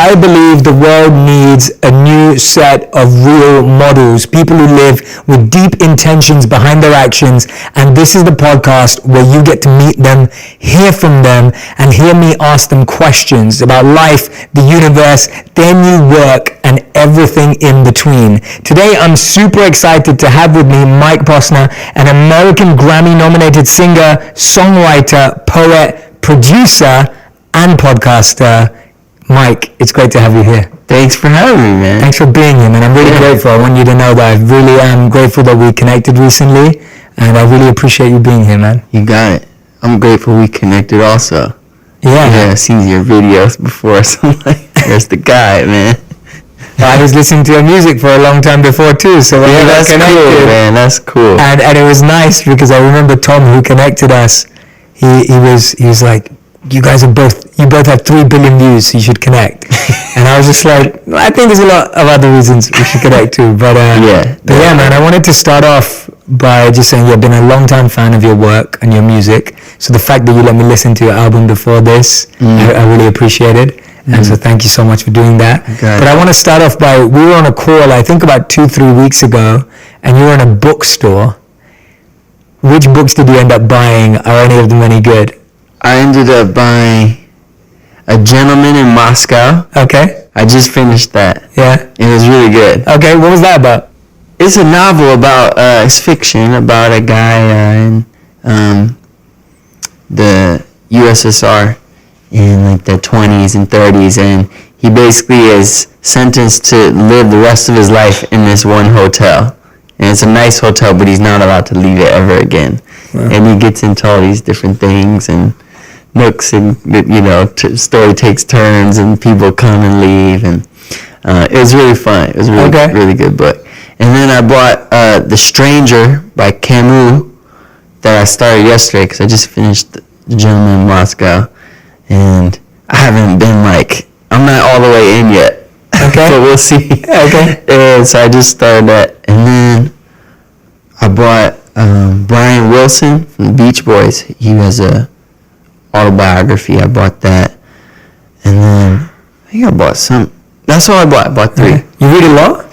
I believe the world needs a new set of real models, people who live with deep intentions behind their actions. And this is the podcast where you get to meet them, hear from them, and hear me ask them questions about life, the universe, their new work, and everything in between. Today, I'm super excited to have with me Mike Posner, an American Grammy-nominated singer, songwriter, poet, producer, and podcaster. Mike, it's great to have you here. Thanks for having me, man. Thanks for being here, man. I'm really grateful. I want you to know that I really am grateful that we connected recently, and I really appreciate you being here, man. You got it. I'm grateful we connected also. Yeah, I've seen your videos before, so I'm like, there's the guy, man. I was listening to your music for a long time before too, so when we got connected, cool, man. That's cool. And it was nice because I remember Tom, who connected us. He was like, you both have 3 billion views, so you should connect. And I was just like, I think there's a lot of other reasons we should connect too. But yeah, man, I wanted to start off by just saying, I've been a long time fan of your work and your music. So the fact that you let me listen to your album before this, I really appreciate it. And so thank you so much for doing that. Okay. But I want to start off by, we were on a call, I think about 2-3 weeks ago, and you were in a bookstore. Which books did you end up buying? Are any of them any good? I ended up buying A Gentleman in Moscow. Okay. I just finished that. Yeah. It was really good. Okay, what was that about? It's a novel about, it's fiction, about a guy in the USSR in like the 20s and 30s, and he basically is sentenced to live the rest of his life in this one hotel. And it's a nice hotel, but he's not allowed to leave it ever again. Wow. And he gets into all these different things and nooks, and story takes turns, and people come and leave, and it was really fun. It was a really good book. And then I bought The Stranger by Camus that I started yesterday because I just finished The Gentleman in Moscow, and I haven't been I'm not all the way in yet. Okay. But we'll see. Okay. And so I just started that, and then I bought Brian Wilson from the Beach Boys. He has a autobiography. I bought that, and then I think I bought some. That's all I bought. I bought 3. You read a lot?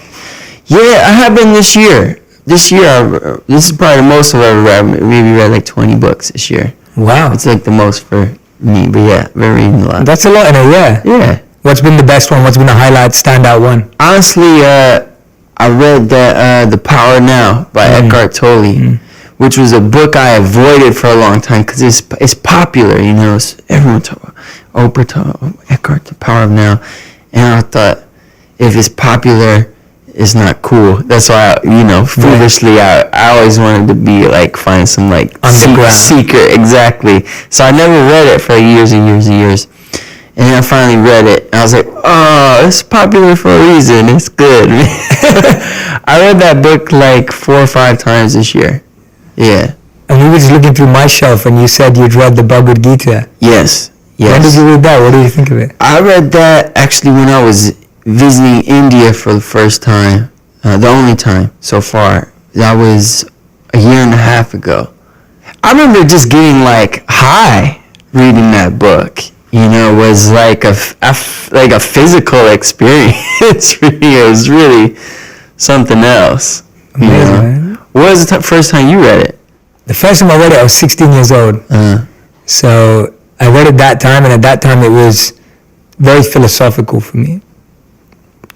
Yeah, I have been this year. This is probably the most I've ever read. Maybe read like 20 books this year. Wow. It's like the most for me, but yeah, I've been reading a lot. That's a lot in a year. Yeah. What's been the best one? What's been the highlight, standout one? Honestly, I read The Power Now by Eckhart Tolle, which was a book I avoided for a long time because it's popular, everyone talk about Oprah, Eckhart, The Power of Now, and I thought if it's popular, it's not cool. That's why foolishly I always wanted to be find some secret, exactly. So I never read it for years and years and years. And then I finally read it, and I was like, oh, it's popular for a reason. It's good. I read that book 4 or 5 times this year. Yeah. And we were just looking through my shelf, and you said you'd read the Bhagavad Gita. Yes. When did you read that? What did you think of it? I read that actually when I was visiting India for the first time, the only time so far. That was a year and a half ago. I remember just getting high reading that book. Was like a physical experience. It was really something else. Amazing. What was the first time you read it? The first time I read it, I was 16 years old. So I read it that time, and at that time it was very philosophical for me.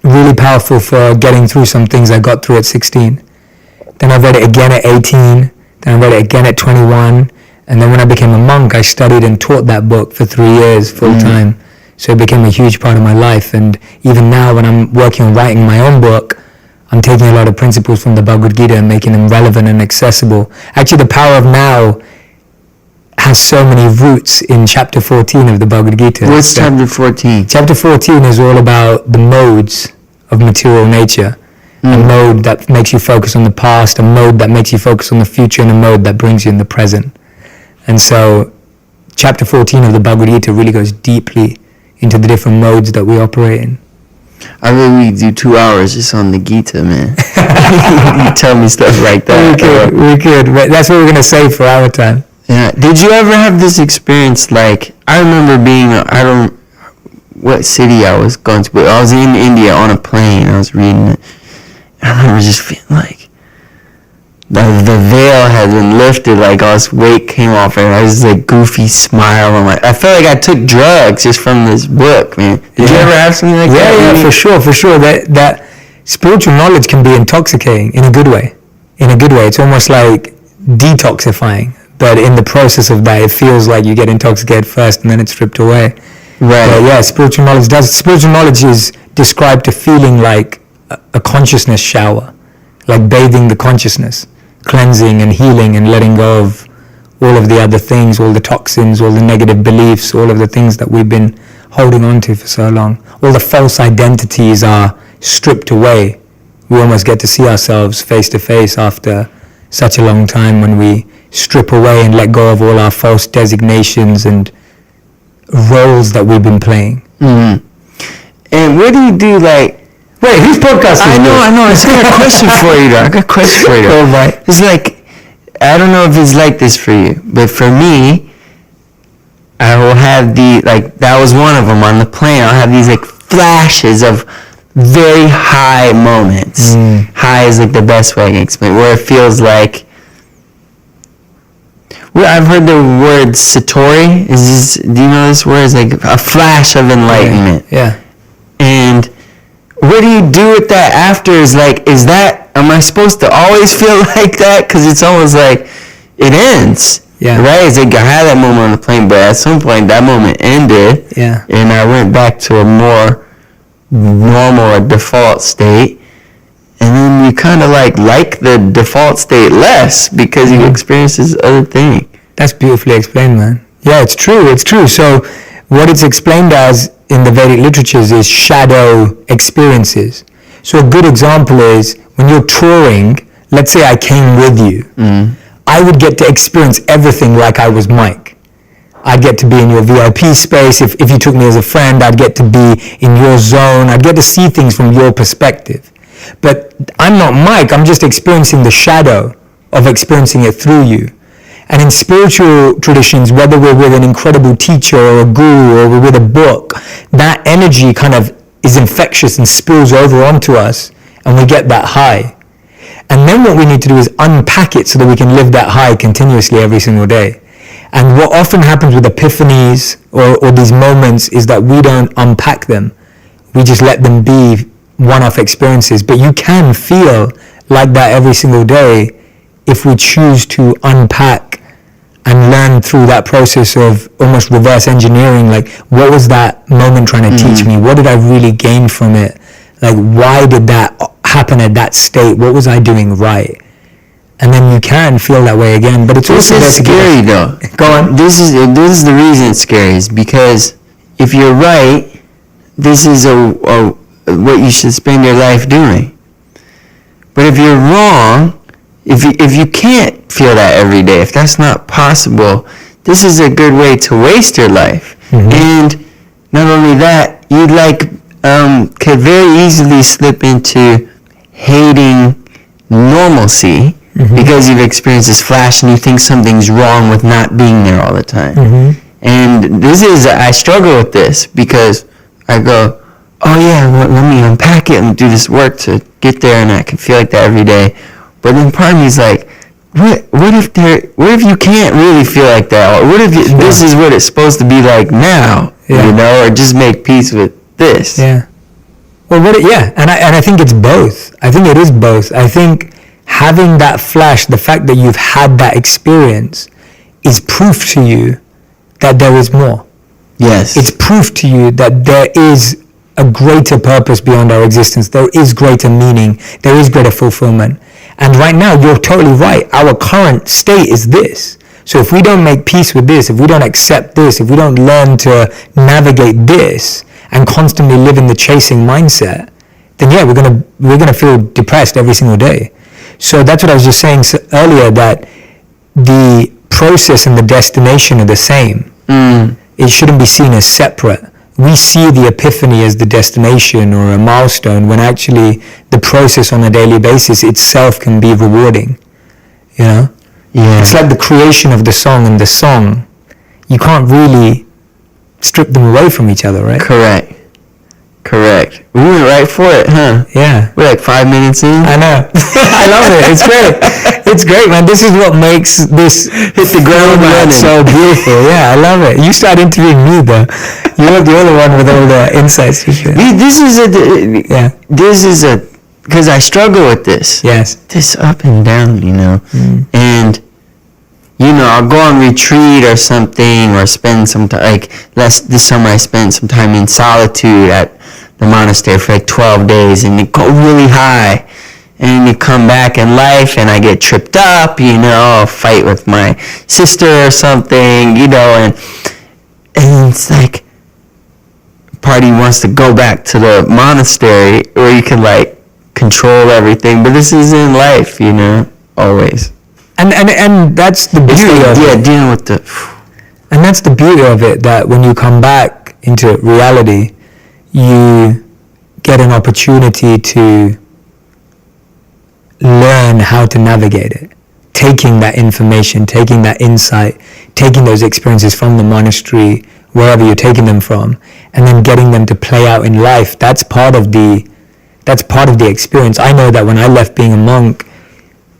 Really powerful for getting through some things I got through at 16. Then I read it again at 18. Then I read it again at 21. And then when I became a monk, I studied and taught that book for 3 years full time. So it became a huge part of my life. And even now when I'm working on writing my own book, I'm taking a lot of principles from the Bhagavad Gita and making them relevant and accessible. Actually, The Power of Now has so many roots in chapter 14 of the Bhagavad Gita. What's chapter 14? Chapter 14 is all about the modes of material nature. A mode that makes you focus on the past, a mode that makes you focus on the future, and a mode that brings you in the present. And so chapter 14 of the Bhagavad Gita really goes deeply into the different modes that we operate in. I really do 2 hours just on the Gita, man. You tell me stuff like that. We could. But that's what we're going to save for our time. Yeah. Did you ever have this experience I remember being, what city I was going to, but I was in India on a plane. I was reading it. I remember just feeling like the veil had been lifted, like all this weight came off, and I was like goofy smile. I felt like I took drugs just from this book, man. Did you ever have something like that? Yeah, for sure. That spiritual knowledge can be intoxicating in a good way. It's almost like detoxifying, but in the process of that, it feels like you get intoxicated first and then it's stripped away. Right. But yeah, spiritual knowledge is described to feeling like a consciousness shower, like bathing the consciousness, cleansing and healing and letting go of all of the other things, all the toxins, all the negative beliefs, all of the things that we've been holding on to for so long. All the false identities are stripped away. We almost get to see ourselves face to face after such a long time, when we strip away and let go of all our false designations and roles that we've been playing. Mm-hmm. And what do you do, like... Wait, whose podcast is this? I know. I got a question for you, though. Oh, right. It's like, I don't know if it's like this for you, but for me, I will have that was one of them on the plane. I'll have these, like, flashes of very high moments. High is, like, the best way I can explain it, where it feels like... Well, I've heard the word satori. Do you know this word? It's like a flash of enlightenment. Yeah. And what do you do with that after? Am I supposed to always feel like that? Because it's almost like it ends. Yeah. Right? It's like I had that moment on the plane, but at some point that moment ended. Yeah. And I went back to a more normal or default state. And then you kind of like the default state less because you experience this other thing. That's beautifully explained, man. Yeah, it's true. So what it's explained as in the Vedic literatures is shadow experiences. So a good example is when you're touring, let's say I came with you, I would get to experience everything like I was Mike. I'd get to be in your VIP space. If you took me as a friend, I'd get to be in your zone. I'd get to see things from your perspective. But I'm not Mike, I'm just experiencing the shadow of experiencing it through you. And in spiritual traditions, whether we're with an incredible teacher or a guru or we're with a book, that energy kind of is infectious and spills over onto us, and we get that high. And then what we need to do is unpack it so that we can live that high continuously every single day. And what often happens with epiphanies or these moments is that we don't unpack them. We just let them be one-off experiences. But you can feel like that every single day if we choose to unpack and learn through that process of almost reverse engineering, like what was that moment trying to teach me? What did I really gain from it? Like why did that happen at that state? What was I doing right? And then you can feel that way again. But it's also scary though. Go on. This is the reason it's scary, is because if you're right, this is what you should spend your life doing. But if you're wrong, if you can't feel that every day, if that's not possible, this is a good way to waste your life. And not only that, you could very easily slip into hating normalcy because you've experienced this flash and you think something's wrong with not being there all the time. And I struggle with this because I go, oh yeah, let me unpack it and do this work to get there, and I can feel like that every day. But then part of me is like, what if you can't really feel like that? Or what if this is what it's supposed to be like now? You know, or just make peace with this. Yeah. Well, and I think it's both. I think it is both. I think having that flash, the fact that you've had that experience, is proof to you that there is more. Yes. It's proof to you that there is a greater purpose beyond our existence. There is greater meaning. There is greater fulfillment. And right now, you're totally right. Our current state is this. So if we don't make peace with this, if we don't accept this, if we don't learn to navigate this and constantly live in the chasing mindset, then yeah, we're gonna feel depressed every single day. So that's what I was just saying earlier, that the process and the destination are the same. It shouldn't be seen as separate. We see the epiphany as the destination or a milestone, when actually the process on a daily basis itself can be rewarding. You know? Yeah. It's like the creation of the song and the song. You can't really strip them away from each other, right? Correct. Correct. We went right for it, huh? Yeah. We're like 5 minutes in. I know. I love it. It's great. It's great, man. This is what makes this Hit the ground running. so beautiful. Yeah, I love it. You start interviewing me, though. You're the other one with all the insights you share. This is a because I struggle with this. Yes. This up and down, and I'll go on retreat or something, or spend some time. Like this summer, I spent some time in solitude at the monastery for like 12 days, and you go really high, and you come back in life, and I get tripped up, I'll fight with my sister or something, and it's like part of you wants to go back to the monastery where you can like control everything, but this is in life, always. And that's the beauty of it. Dealing with the. And that's the beauty of it, that when you come back into reality, you get an opportunity to learn how to navigate it. Taking that information, taking that insight, taking those experiences from the monastery, wherever you're taking them from, and then getting them to play out in life. That's part of the experience. I know that when I left being a monk,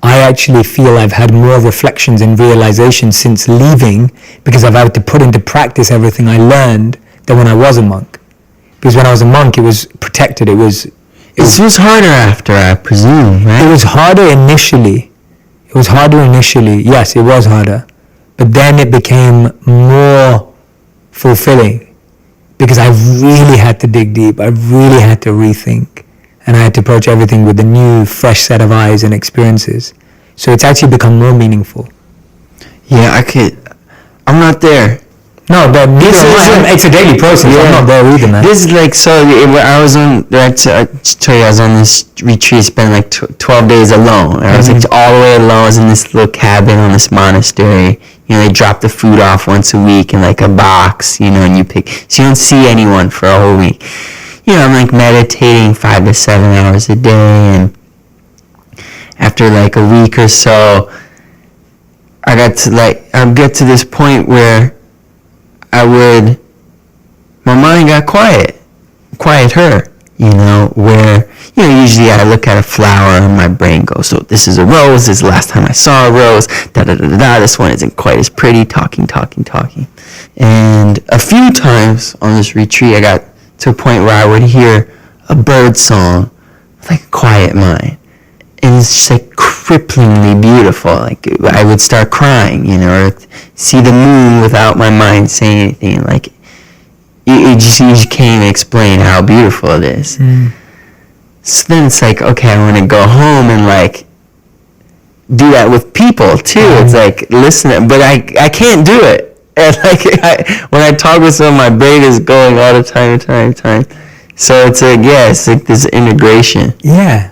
I actually feel I've had more reflections and realizations since leaving, because I've had to put into practice everything I learned, than when I was a monk. Because when I was a monk, it was protected. It was harder after, I presume, right? It was harder initially. Yes, it was harder. But then it became more fulfilling, because I really had to dig deep. I really had to rethink. And I had to approach everything with a new, fresh set of eyes and experiences. So it's actually become more meaningful. Yeah, I'm not there. No, but it's a daily process. Yeah. I'm not there either, man. This is like, I was on this retreat, spent like 12 days alone. And I was like all the way alone. I was in this little cabin on this monastery. They drop the food off once a week in like a box, and you pick. So you don't see anyone for a whole week. I'm like meditating 5 to 7 hours a day, and after like a week or so, I'd get to this point where my mind got quieter, where, usually I look at a flower and my brain goes, so this is a rose, this is the last time I saw a rose, this one isn't quite as pretty, talking. And a few times on this retreat, I got to a point where I would hear a bird song with like a quiet mind. And it's just like cripplingly beautiful. Like I would start crying, or see the moon without my mind saying anything. Like you just can't even explain how beautiful it is. So then it's like, okay, I want to go home and like do that with people too. It's like, listen, but I can't do it. And like when I talk with someone, my brain is going all the time. So it's like, it's like this integration. Yeah.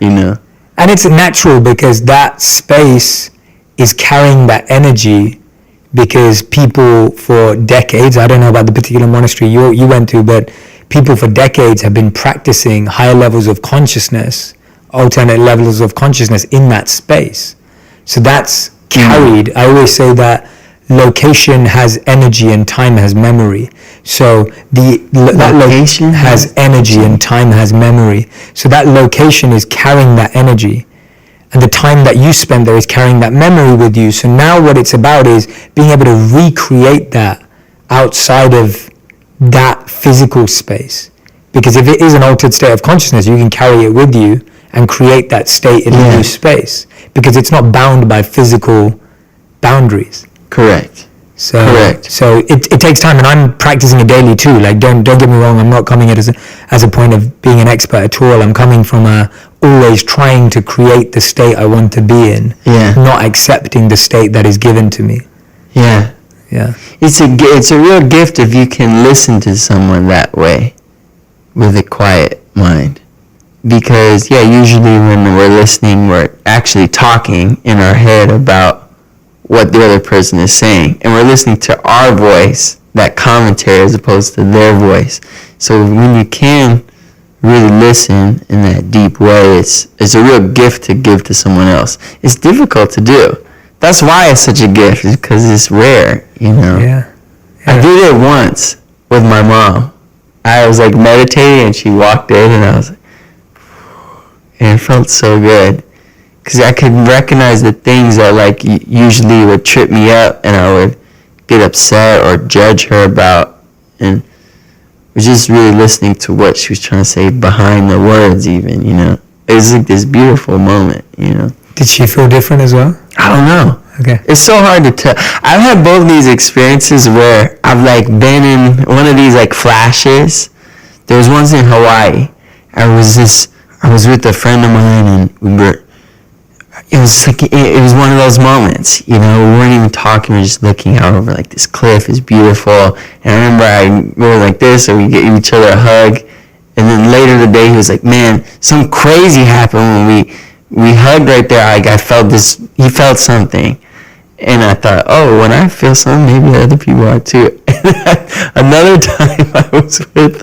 And it's natural, because that space is carrying that energy, because people for decades, I don't know about the particular monastery you went to, but people for decades have been practicing higher levels of consciousness, alternate levels of consciousness in that space. So that's carried. I always say that location has energy and time has memory. So that location has energy and time has memory. So that location is carrying that energy, and the time that you spend there is carrying that memory with you. So now what it's about is being able to recreate that outside of that physical space. Because if it is an altered state of consciousness, you can carry it with you and create that state in a new space, because it's not bound by physical boundaries. Correct. So it takes time, and I'm practicing it daily too. Like don't get me wrong, I'm not coming at it as a point of being an expert at all. I'm coming from always trying to create the state I want to be in, not accepting the state that is given to me. Yeah. It's a real gift if you can listen to someone that way, with a quiet mind. Because usually when we're listening, we're actually talking in our head about what the other person is saying, and we're listening to our voice, that commentary, as opposed to their voice. So when you can really listen in that deep way, it's a real gift to give to someone else. It's difficult to do. That's why it's such a gift, because it's rare, Yeah. I did it once with my mom. I was like meditating, and she walked in, and I was like, and it felt so good. Because I could recognize the things that like usually would trip me up, and I would get upset or judge her about, and was just really listening to what she was trying to say behind the words even, you know. It was like this beautiful moment, you know. Did she feel different as well? I don't know. Okay. It's so hard to tell. I've had both these experiences where I've like been in one of these like flashes. There was once in Hawaii. I was with a friend of mine, and it was one of those moments, you know, we weren't even talking, we were just looking out over like this cliff is beautiful. And I remember we were like this, and we gave each other a hug. And then later in the day, he was like, man, some crazy happened when we hugged right there. I felt this, he felt something. And I thought, oh, when I feel something, maybe other people are too. Another time I was with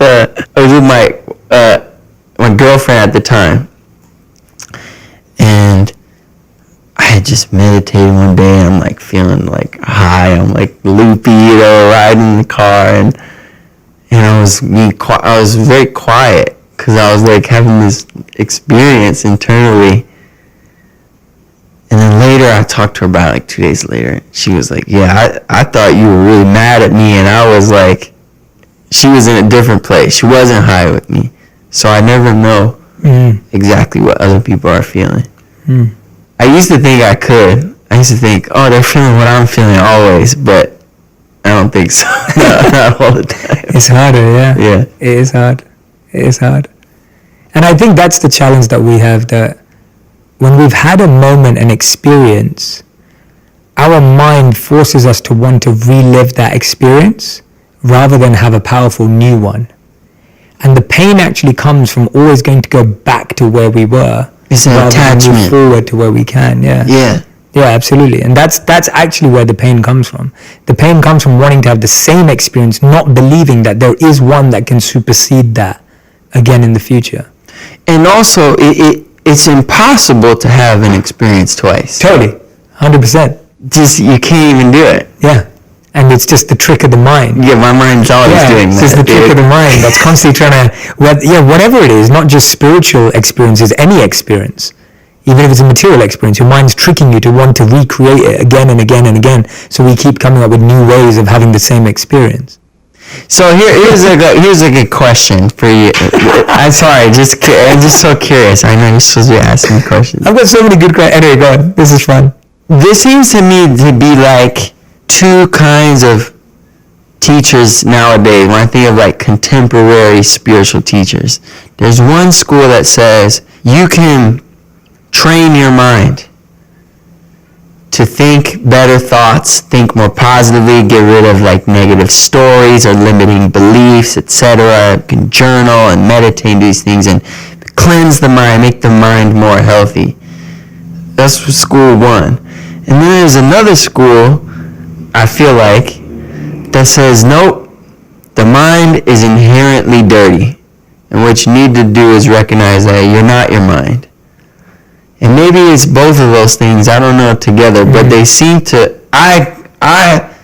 my girlfriend at the time. And I had just meditated one day, and I'm like feeling like high, I'm like loopy, you know, riding in the car, and I was very quiet, because I was like having this experience internally. And then later I talked to her about it, like 2 days later. She was like, yeah, I thought you were really mad at me, and I was like, she was in a different place. She wasn't high with me. So I never know exactly what other people are feeling. I used to think I could. I used to think, oh, they're feeling what I'm feeling always, but I don't think so. Not all the time. It's harder, yeah. Yeah. It is hard. It is hard. And I think that's the challenge that we have, that when we've had a moment, an experience, our mind forces us to want to relive that experience rather than have a powerful new one. And the pain actually comes from always going to go back to where we were. It's an attachment. Move forward to where we can, yeah. Yeah. Yeah, absolutely. And that's actually where the pain comes from. The pain comes from wanting to have the same experience, not believing that there is one that can supersede that again in the future. And also, it's impossible to have an experience twice. Totally. 100%. Just, you can't even do it. Yeah. And it's just the trick of the mind. Yeah, my mind's always doing that. It's just the trick of the mind that's constantly trying to, whatever it is, not just spiritual experiences, any experience. Even if it's a material experience, your mind's tricking you to want to recreate it again and again and again. So we keep coming up with new ways of having the same experience. So here's a good question for you. I'm sorry, I'm just so curious. I know you're supposed to be asking questions. I've got so many good questions. Anyway, go on. This is fun. This seems to me to be like two kinds of teachers nowadays. When I think of like contemporary spiritual teachers, there's one school that says you can train your mind to think better thoughts, think more positively, get rid of like negative stories or limiting beliefs, etc. You can journal and meditate these things and cleanse the mind, make the mind more healthy. That's school one. And then there's another school, I feel like, that says, nope, the mind is inherently dirty. And what you need to do is recognize that you're not your mind. And maybe it's both of those things, I don't know, together, but they seem to, I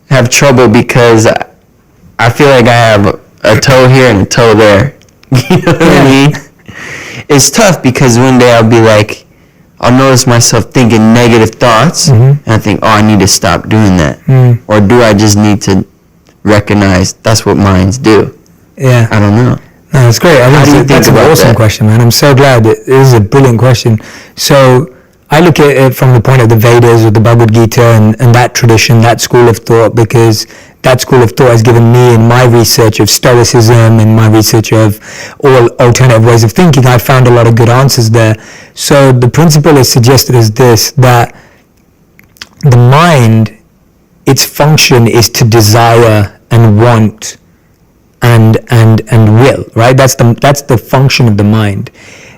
have trouble because I feel like I have a toe here and a toe there. You know what I mean? It's tough because one day I'll be like, I'll notice myself thinking negative thoughts, and I think, oh, I need to stop doing that. Or do I just need to recognize that's what minds do? Yeah. I don't know. No, that's great. I think that's an awesome question, man. I'm so glad. It is a brilliant question. So I look at it from the point of the Vedas or the Bhagavad Gita and that tradition, that school of thought, because that school of thought has given me, in my research of Stoicism and my research of all alternative ways of thinking, I found a lot of good answers there. So the principle is suggested as this, that the mind, its function is to desire and want and will, right? That's the function of the mind.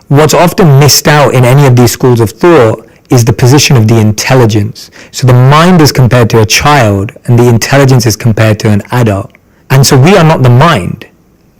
What's often missed out in any of these schools of thought is the position of the intelligence. So the mind is compared to a child and the intelligence is compared to an adult. And so we are not the mind.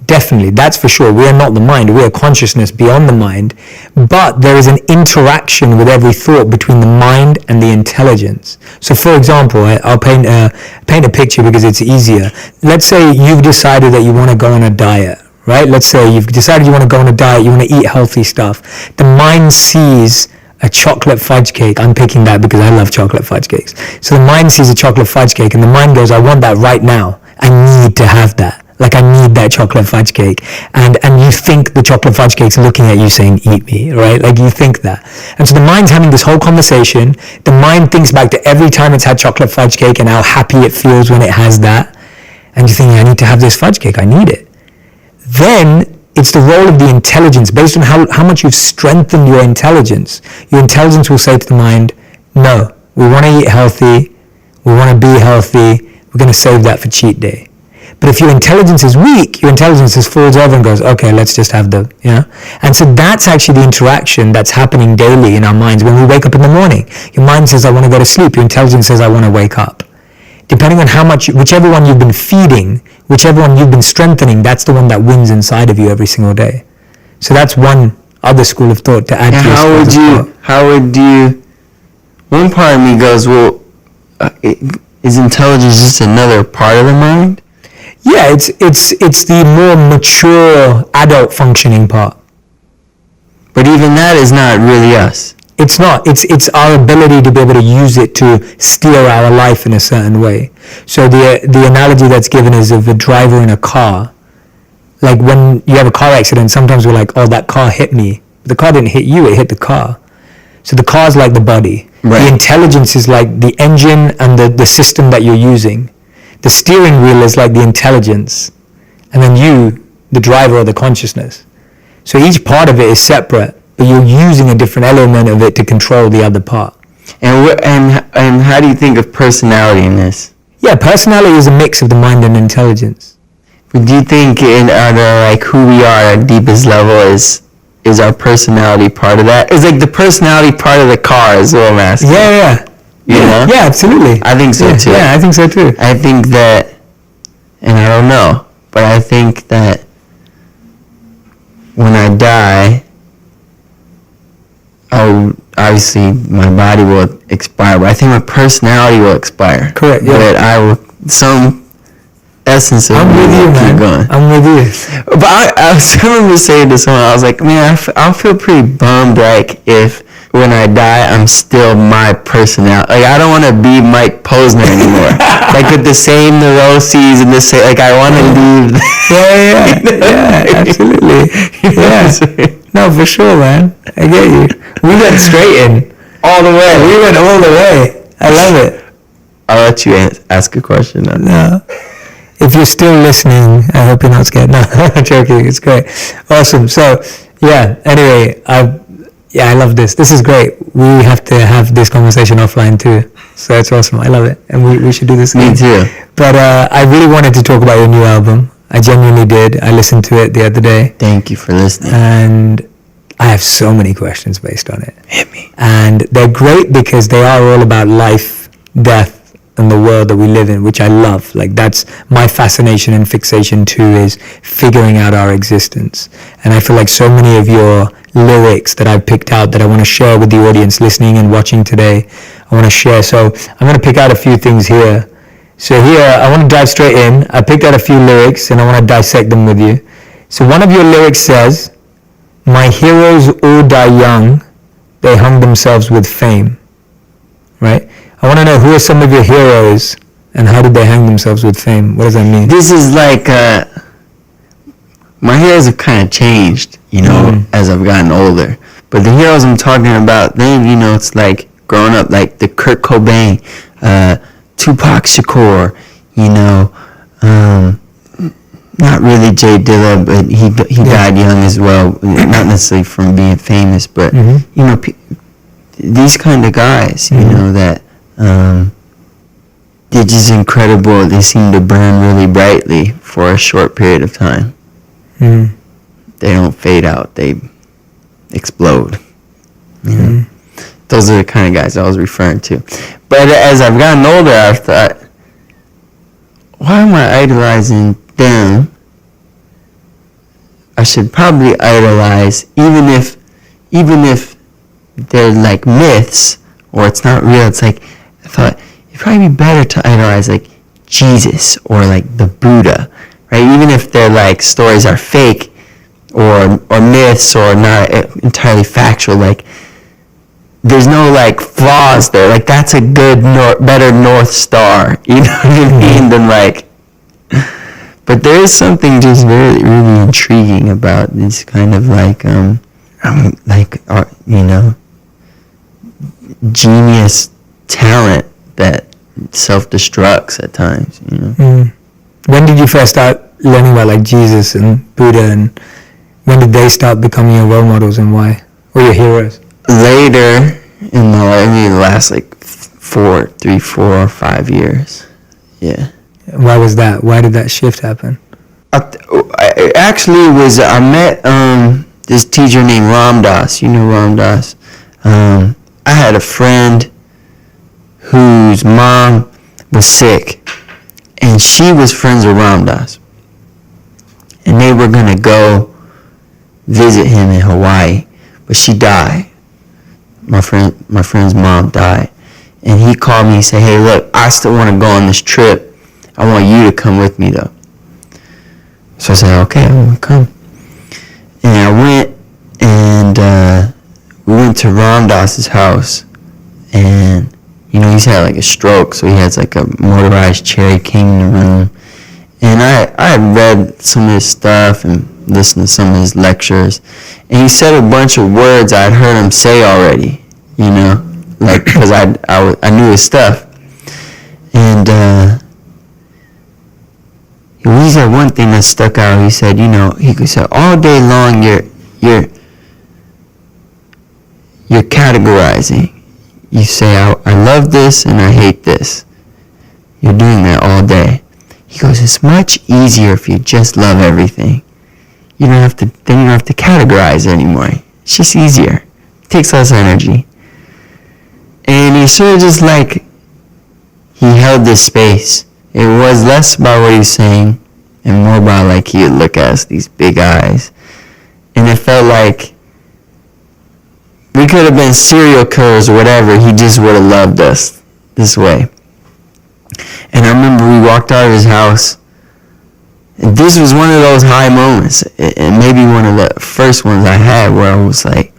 Definitely, that's for sure. We are not the mind. We are consciousness beyond the mind. But there is an interaction with every thought between the mind and the intelligence. So, for example, I'll paint a picture because it's easier. Let's say you've decided that you want to go on a diet, right? Let's say you've decided you want to go on a diet, you want to eat healthy stuff. The mind sees a chocolate fudge cake. I'm picking that because I love chocolate fudge cakes. So the mind sees a chocolate fudge cake and the mind goes, I want that right now. I need to have that. Like, I need that chocolate fudge cake. And you think the chocolate fudge cake's looking at you saying, eat me, right? Like, you think that. And so the mind's having this whole conversation. The mind thinks back to every time it's had chocolate fudge cake and how happy it feels when it has that. And you think, I need to have this fudge cake. I need it. Then it's the role of the intelligence, based on how much you've strengthened your intelligence. Your intelligence will say to the mind, no, we want to eat healthy. We want to be healthy. We're going to save that for cheat day. But if your intelligence is weak, your intelligence just falls over and goes, okay, let's just have And so that's actually the interaction that's happening daily in our minds. When we wake up in the morning, your mind says, I want to go to sleep. Your intelligence says, I want to wake up. Depending on how much, whichever one you've been feeding, whichever one you've been strengthening, that's the one that wins inside of you every single day. So that's one other school of thought to add to your how would you, one part of me goes, well, is intelligence just another part of the mind? Yeah, it's the more mature adult functioning part. But even that is not really us. It's not. It's our ability to be able to use it to steer our life in a certain way. So the analogy that's given is of a driver in a car. Like when you have a car accident, sometimes we're like, oh, that car hit me. The car didn't hit you, it hit the car. So the car's like the body. Right. The intelligence is like the engine and the system that you're using. The steering wheel is like the intelligence, and then you, the driver or the consciousness. So each part of it is separate, but you're using a different element of it to control the other part. And how do you think of personality in this? Yeah, personality is a mix of the mind and intelligence. But do you think like who we are at deepest level is our personality part of that? Is like the personality part of the car is what I'm asking. Yeah. You know? Yeah, absolutely. I think so too. Yeah, I think so too. I think that, and I don't know, but I think that when I die, obviously my body will expire, but I think my personality will expire. Correct, yeah. But I will, some essence of I'm with you, man. Going. I'm with you. But I remember saying to someone, I was like, man, I'll feel pretty bummed, like, if when I die, I'm still my personality. Like, I don't want to be Mike Posner anymore. Like, with the same neuroses and the same, like, I want to leave. Yeah, absolutely. Yeah. No, for sure, man. I get you. We went straight in. All the way. We went all the way. I love it. I'll let you ask a question. No. If you're still listening, I hope you're not scared. No, I'm joking. It's great. Awesome. So, yeah, anyway, I love this. This is great. We have to have this conversation offline too. So it's awesome. I love it. And we should do this again. Me too. But I really wanted to talk about your new album. I genuinely did. I listened to it the other day. Thank you for listening. And I have so many questions based on it. Hit me. And they're great because they are all about life, death, and the world that we live in, which I love. Like, that's my fascination and fixation too, is figuring out our existence. And I feel like so many of your lyrics that I've picked out that I want to share with the audience listening and watching today, I want to share. So I'm going to pick out a few things here. So here, I want to dive straight in. I picked out a few lyrics and I want to dissect them with you. So one of your lyrics says, my heroes all die young, they hung themselves with fame. Right? I want to know, who are some of your heroes and how did they hang themselves with fame? What does that mean? This is like, my heroes have kind of changed, as I've gotten older. But the heroes I'm talking about then, it's like growing up, like the Kurt Cobain, Tupac Shakur, not really Jay Dilla, but he died young as well, not necessarily from being famous, but, these kind of guys, that they're just incredible. They seem to burn really brightly for a short period of time. Mm. They don't fade out. They explode. Those are the kind of guys I was referring to. But as I've gotten older, I've thought, why am I idolizing them I should probably idolize, even if they're like myths or it's not real. It's like I thought it'd probably be better to idolize like Jesus or like the Buddha, right? Even if their like stories are fake or myths or not entirely factual, like there's no like flaws there. Like that's a good better North Star, you know what I mean? Than like. But there is something just really, really intriguing about this kind of like, genius talent that self-destructs at times, you know. When did you first start learning about like Jesus and Buddha, and when did they start becoming your role models and why, or your heroes? Later in my life, maybe the last like 4 or 5 years, yeah. Why was that? Why did that shift happen? I met this teacher named Ram Dass. You know Ram Dass. I had a friend whose mom was sick, and she was friends with Ram Dass. And they were going to go visit him in Hawaii, but she died. My friend's mom died. And he called me and said, hey, look, I still want to go on this trip. I want you to come with me, though. So I said, okay, I'm going to come. And I went, and we went to Ram Dass's house. And, you know, he's had like a stroke, so he has like a motorized chair. He came in the room. And I had read some of his stuff and listened to some of his lectures. And he said a bunch of words I'd heard him say already, you know, like, because I knew his stuff. And, he said one thing that stuck out. He said, you know, he said, all day long you're categorizing. You say, I love this and I hate this. You're doing that all day. He goes, it's much easier if you just love everything. You don't have to categorize anymore. It's just easier. It takes less energy. And he sort of just like, he held this space. It was less about what he was saying and more about like he would look at us, these big eyes. And it felt like we could have been serial killers or whatever. He just would have loved us this way. And I remember we walked out of his house, and this was one of those high moments, and maybe one of the first ones I had where I was like,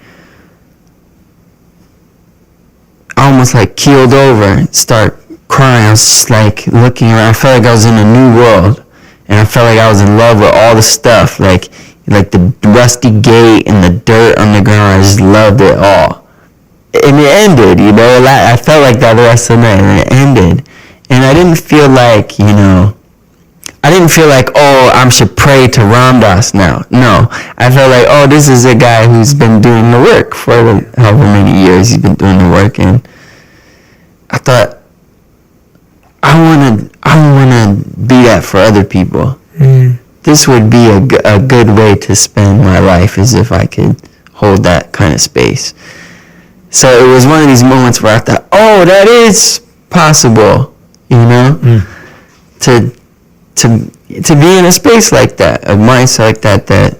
I almost like keeled over and start crying. I was just like looking around. I felt like I was in a new world, and I felt like I was in love with all the stuff, like the rusty gate and the dirt on the ground. I just loved it all. And it ended, you know. I felt like that the rest of the night, and it ended. And I didn't feel like, you know, oh, I should pray to Ram Dass now. No, I felt like, oh, this is a guy who's been doing the work for however many years he's been doing the work, and I thought, I wanna be that for other people. This would be a good way to spend my life, as if I could hold that kind of space. So it was one of these moments where I thought, oh, that is possible, you know, to be in a space like that, a mindset like that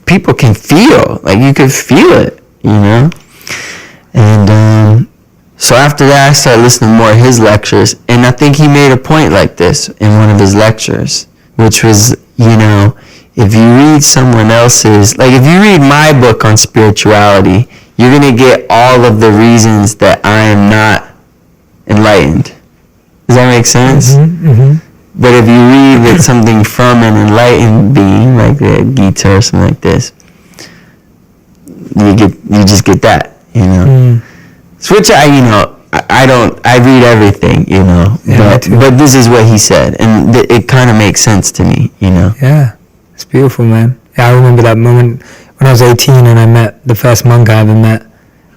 people can feel, like you could feel it, you know. And so after that, I started listening to more of his lectures, and I think he made a point like this in one of his lectures, which was, you know, if you read someone else's, like if you read my book on spirituality, you're going to get all of the reasons that I am not enlightened. Does that make sense? But if you read it something from an enlightened being, like the Gita or something like this, you just get that, you know. Which I read everything, you know. Yeah, but this is what he said, and it kind of makes sense to me, you know. Yeah, it's beautiful, man. Yeah, I remember that moment when I was 18 and I met the first monk I ever met.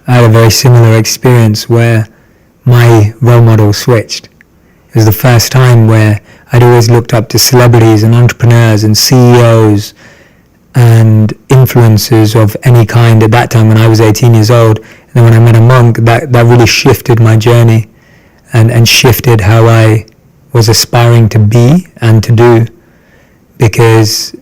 I had a very similar experience where my role model switched. It was the first time where I'd always looked up to celebrities and entrepreneurs and CEOs and influencers of any kind at that time when I was 18 years old. And then when I met a monk, that really shifted my journey and shifted how I was aspiring to be and to do. Because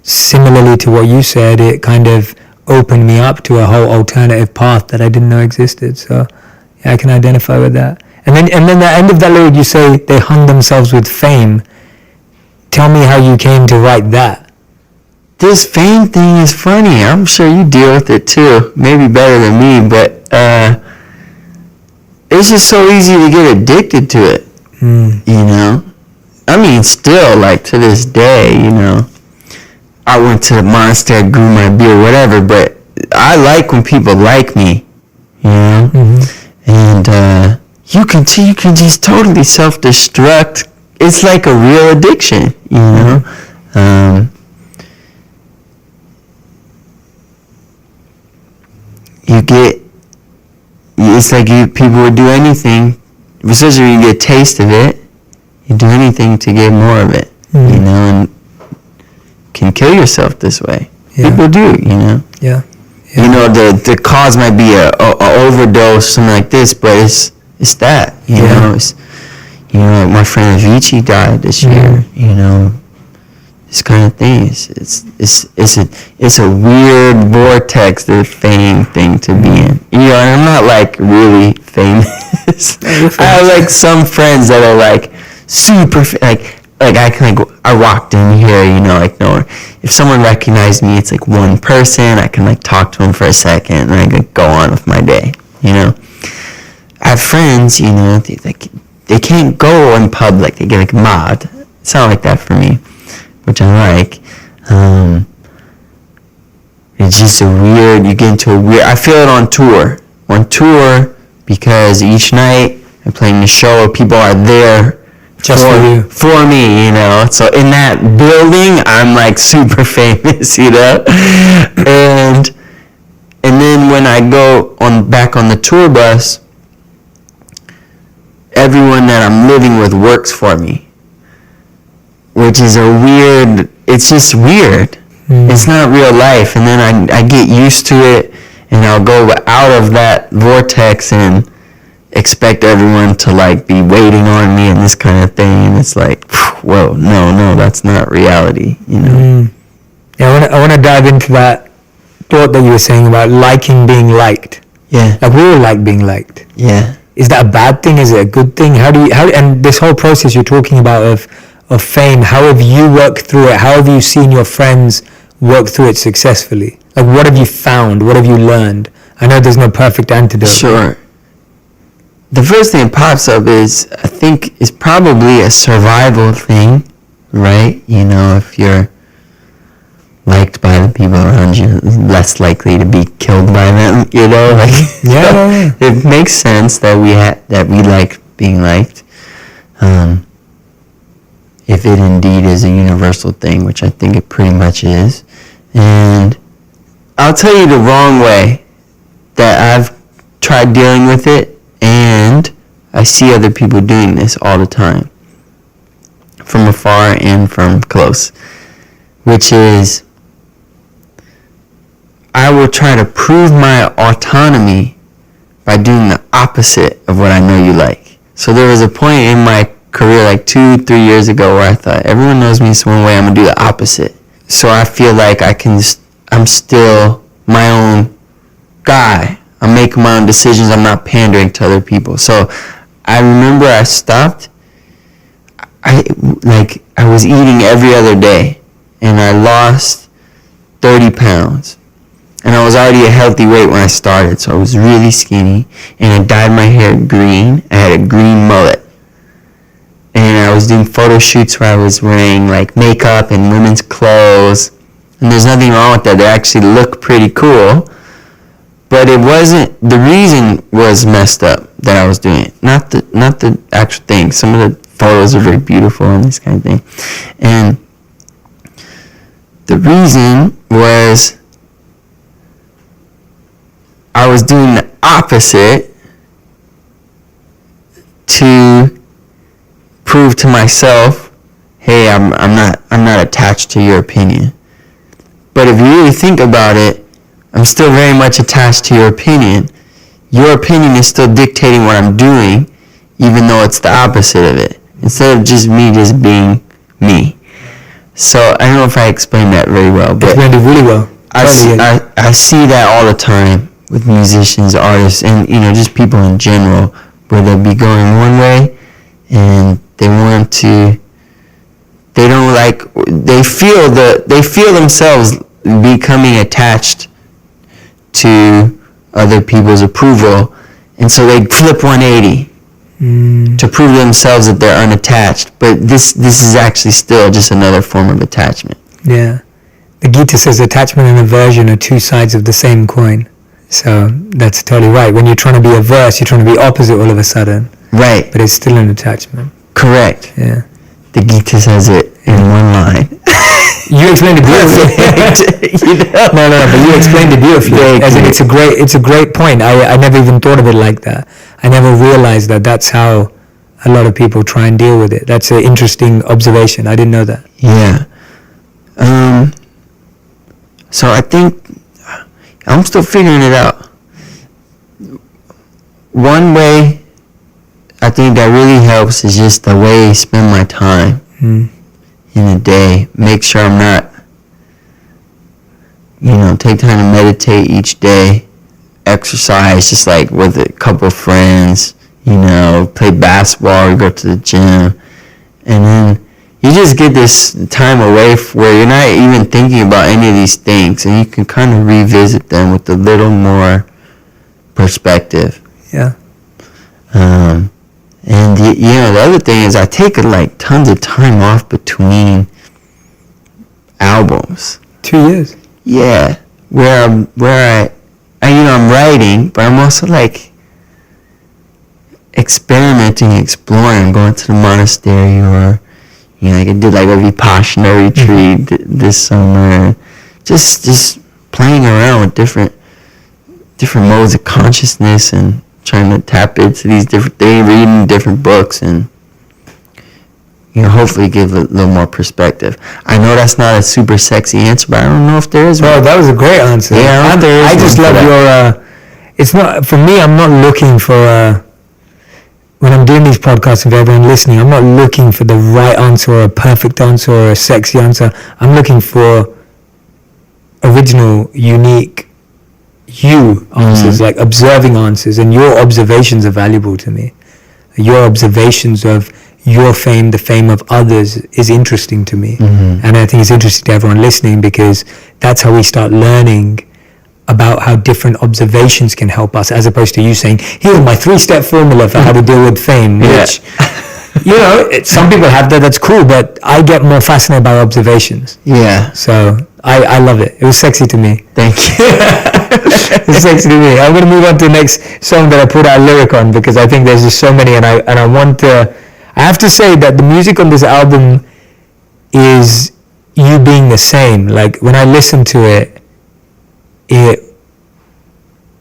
similarly to what you said, it kind of opened me up to a whole alternative path that I didn't know existed. So yeah, I can identify with that. And then the end of that lyric, you say they hung themselves with fame. Tell me how you came to write that. This fame thing is funny. I'm sure you deal with it too. Maybe better than me, but it's just so easy to get addicted to it. You know? I mean, still, like, to this day, you know, I went to the monastery, grew my beard, whatever, but I like when people like me, you know? And you can just totally self-destruct. It's like a real addiction, you know? It's like people would do anything, especially when you get a taste of it, you do anything to get more of it, you know, and can kill yourself this way. Yeah. People do, you know. Yeah. You know, the cause might be a overdose, something like this, but it's that, you know. It's, you know, my friend Avicii died this year, you know. This kind of thing. It's a weird vortex, the fame thing to be in. You know, and I'm not like really famous. I have like some friends that are like super like I walked in here, you know, like no, if someone recognized me, it's like one person. I can like talk to them for a second, and I can go on with my day. You know, I have friends, you know, they can't go in public. They get like mobbed. It's not like that for me, which I like. It's just you get into a weird, I feel it on tour. On tour, because each night I'm playing the show, people are there just for me, you know. So in that building, I'm like super famous, you know. And then when I go back on the tour bus, everyone that I'm living with works for me, which is it's just weird. It's not real life. And then I get used to it, and I'll go out of that vortex and expect everyone to like be waiting on me and this kind of thing. And it's like, whoa, no, that's not reality, you know. Yeah, I want to dive into that thought that you were saying about liking being liked. Yeah. Like we all like being liked. Yeah. Is that a bad thing? Is it a good thing? And this whole process you're talking about of fame, how have you worked through it? How have you seen your friends work through it successfully? Like, what have you found? What have you learned? I know there's no perfect antidote. Sure. The first thing that pops up I think is probably a survival thing, right? You know, if you're liked by the people around you, less likely to be killed by them, you know? Like, yeah. It makes sense that we like being liked. If it indeed is a universal thing, which I think it pretty much is. And I'll tell you the wrong way that I've tried dealing with it, and I see other people doing this all the time, from afar and from close, which is I will try to prove my autonomy by doing the opposite of what I know you like. So there was a point in my career like 2-3 years ago where I thought, everyone knows me this one way, I'm gonna do the opposite. So I feel like I'm still my own guy. I'm making my own decisions. I'm not pandering to other people. So I remember I stopped. I was eating every other day, and I lost 30 pounds. And I was already a healthy weight when I started, so I was really skinny, and I dyed my hair green. I had a green mullet. And I was doing photo shoots where I was wearing like makeup and women's clothes. And there's nothing wrong with that. They actually look pretty cool. But it wasn't, the reason was messed up that I was doing it. Not the actual thing. Some of the photos are very beautiful and this kind of thing. And the reason was I was doing the opposite to prove to myself, hey, I'm not attached to your opinion. But if you really think about it, I'm still very much attached to your opinion. Your opinion is still dictating what I'm doing, even though it's the opposite of it. Instead of just me just being me. So I don't know if I explained that very well, but Explained it really well. I see that all the time with musicians, artists, and just people in general, where they'll be going one way, and they feel themselves becoming attached to other people's approval, and so they flip 180 to prove to themselves that they're unattached. But this is actually still just another form of attachment. Yeah. The Gita says attachment and aversion are two sides of the same coin. So that's totally right. When you're trying to be averse, you're trying to be opposite all of a sudden. Right. But it's still an attachment. Correct. Yeah. The Gita says it in one line. You explained it beautifully. No, but you explained it beautifully. As in, it's a great point. I never even thought of it like that. I never realized that that's how a lot of people try and deal with it. That's an interesting observation. I didn't know that. Yeah. So I think I'm still figuring it out. One way I think that really helps is just the way I spend my time in a day. Make sure I'm not, take time to meditate each day, exercise just like with a couple of friends, play basketball or go to the gym. And then you just get this time away where you're not even thinking about any of these things, and you can kind of revisit them with a little more perspective. Yeah. And the other thing is I take like tons of time off between albums. 2 years. Yeah, where I'm writing, but I'm also like experimenting, exploring, going to the monastery, or I did like a Posner retreat this summer. Just playing around with different modes of consciousness and trying to tap into these different things, reading different books, and hopefully give a little more perspective. I know that's not a super sexy answer, but I don't know if there is one. Well, that was a great answer. Yeah, I just love your. It's not for me. I'm not looking for. When I'm doing these podcasts with everyone listening, I'm not looking for the right answer or a perfect answer or a sexy answer. I'm looking for original, unique, answers, like observing answers, and your observations are valuable to me. Your observations of your fame, the fame of others, is interesting to me. And I think it's interesting to everyone listening, because that's how we start learning about how different observations can help us, as opposed to you saying, here's my 3-step formula for how to deal with fame, which, some people have that, that's cool, but I get more fascinated by observations. Yeah. So I love it. It was sexy to me. Thank you. It was sexy to me. I'm going to move on to the next song that I put out a lyric on, because I think there's just so many, and I have to say that the music on this album is you being the same. Like, when I listened to it, it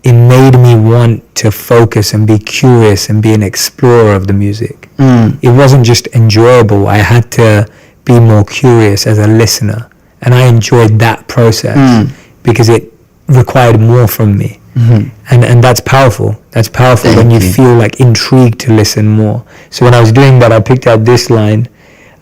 made me want to focus and be curious and be an explorer of the music. It wasn't just enjoyable. I had to be more curious as a listener, and I enjoyed that process because it required more from me. And that's powerful. That's powerful. Thank when you feel like intrigued to listen more. So when I was doing that, I picked out this line,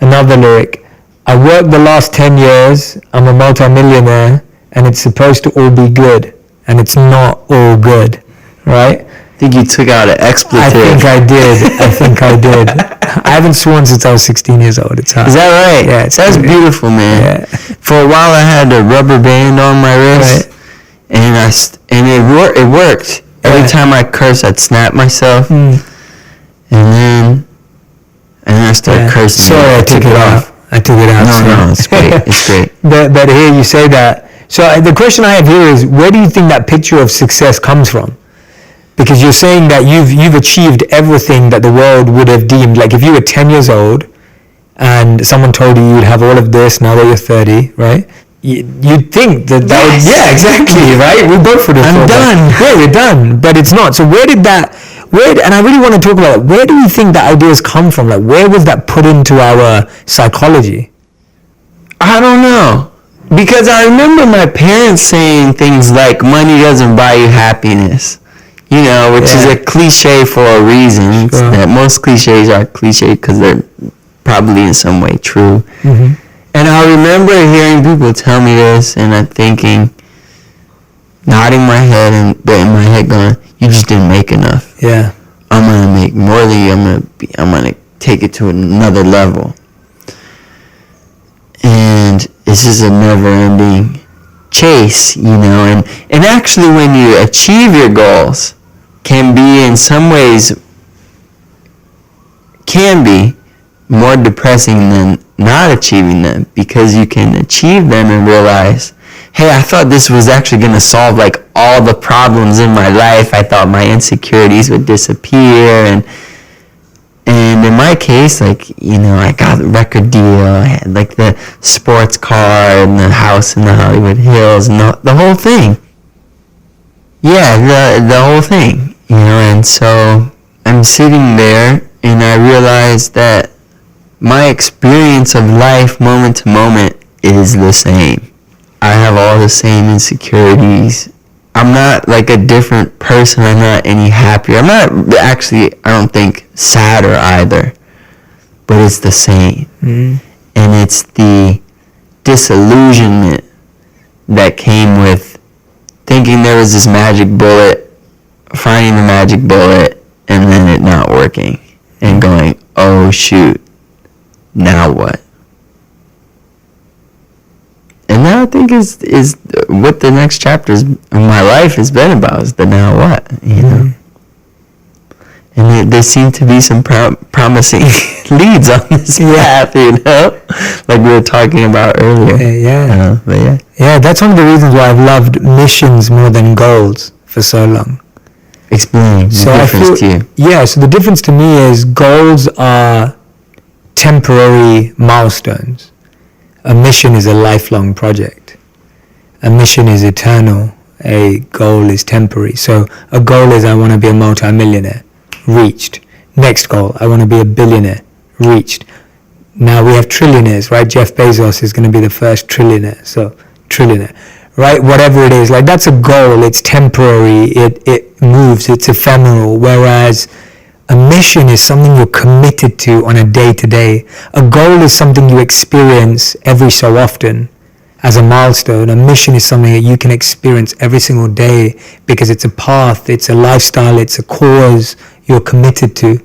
another lyric. I worked the last 10 years, I'm a multi-millionaire, and it's supposed to all be good, and it's not all good, right? I think you took out an expletive. I think I did. I haven't sworn since I was 16 years old. It's hard. Is that right? Yeah. That's beautiful, man. Yeah. For a while, I had a rubber band on my wrist, right. and it worked. Every time I cursed, I'd snap myself, and then I started cursing. Sorry, I took it off. No, it's great. It's great. But here you say that. So the question I have here is, where do you think that picture of success comes from? Because you're saying that you've achieved everything that the world would have deemed. Like, if you were 10 years old and someone told you you'd have all of this now that you're 30, right? You'd think that yes. would, yeah, exactly, right? We both would have I'm done. Yeah, we're done. But it's not. So and I really want to talk about it. Where do you think that ideas come from? Like, where was that put into our psychology? I don't know. Because I remember my parents saying things like, money doesn't buy you happiness, which is a cliche for a reason. Sure. That most cliches are cliche because they're probably in some way true. And I remember hearing people tell me this, and I'm thinking, nodding my head and in my head going, you just didn't make enough. Yeah. I'm gonna make more than you. I'm gonna take it to another level. And it's just a never-ending chase, you know. And actually, when you achieve your goals, can be in some ways more depressing than not achieving them, because you can achieve them and realize, hey, I thought this was actually going to solve like all the problems in my life. I thought my insecurities would disappear, and in my case, like, you know, I got a record deal, I had like the sports car and the house in the Hollywood Hills and the whole thing. Yeah, the whole thing, you know. And so I'm sitting there and I realized that my experience of life moment to moment is the same. I have all the same insecurities. I'm not like a different person. I'm not any happier. I'm not actually, I don't think, sadder either. But it's the same. Mm-hmm. And it's the disillusionment that came with thinking there was this magic bullet, finding the magic bullet, and then it not working. And going, oh shoot, now what? And that, I think, is what the next chapters of my life has been about, is the now what, you know. And there seem to be some promising leads on this path, you know, like we were talking about earlier. Yeah, that's one of the reasons why I've loved missions more than goals for so long. Explain the difference to you. Yeah, so the difference to me is goals are temporary milestones. A mission is a lifelong project. A mission is eternal. A goal is temporary. So a goal is, I want to be a multi-millionaire. Reached. Next goal, I want to be a billionaire. Reached. Now we have trillionaires, right? Jeff Bezos is going to be the first trillionaire. So trillionaire, right? Whatever it is, like that's a goal. It's temporary. It moves. It's ephemeral. Whereas a mission is something you're committed to on a day-to-day. A goal is something you experience every so often as a milestone. A mission is something that you can experience every single day because it's a path, it's a lifestyle, it's a cause you're committed to,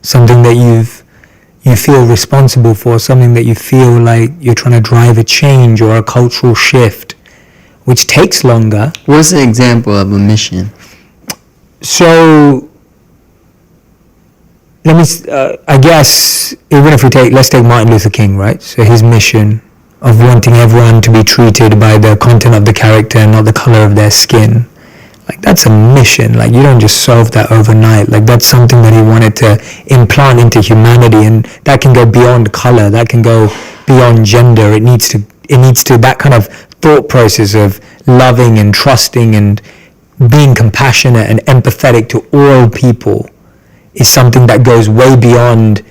something that you feel responsible for, something that you feel like you're trying to drive a change or a cultural shift, which takes longer. What's an example of a mission? So, I guess, even if let's take Martin Luther King, right? So his mission of wanting everyone to be treated by the content of the character and not the color of their skin. Like, that's a mission. Like, you don't just solve that overnight. Like, that's something that he wanted to implant into humanity, and that can go beyond color. That can go beyond gender. It needs to, that kind of thought process of loving and trusting and being compassionate and empathetic to all people is something that goes way beyond,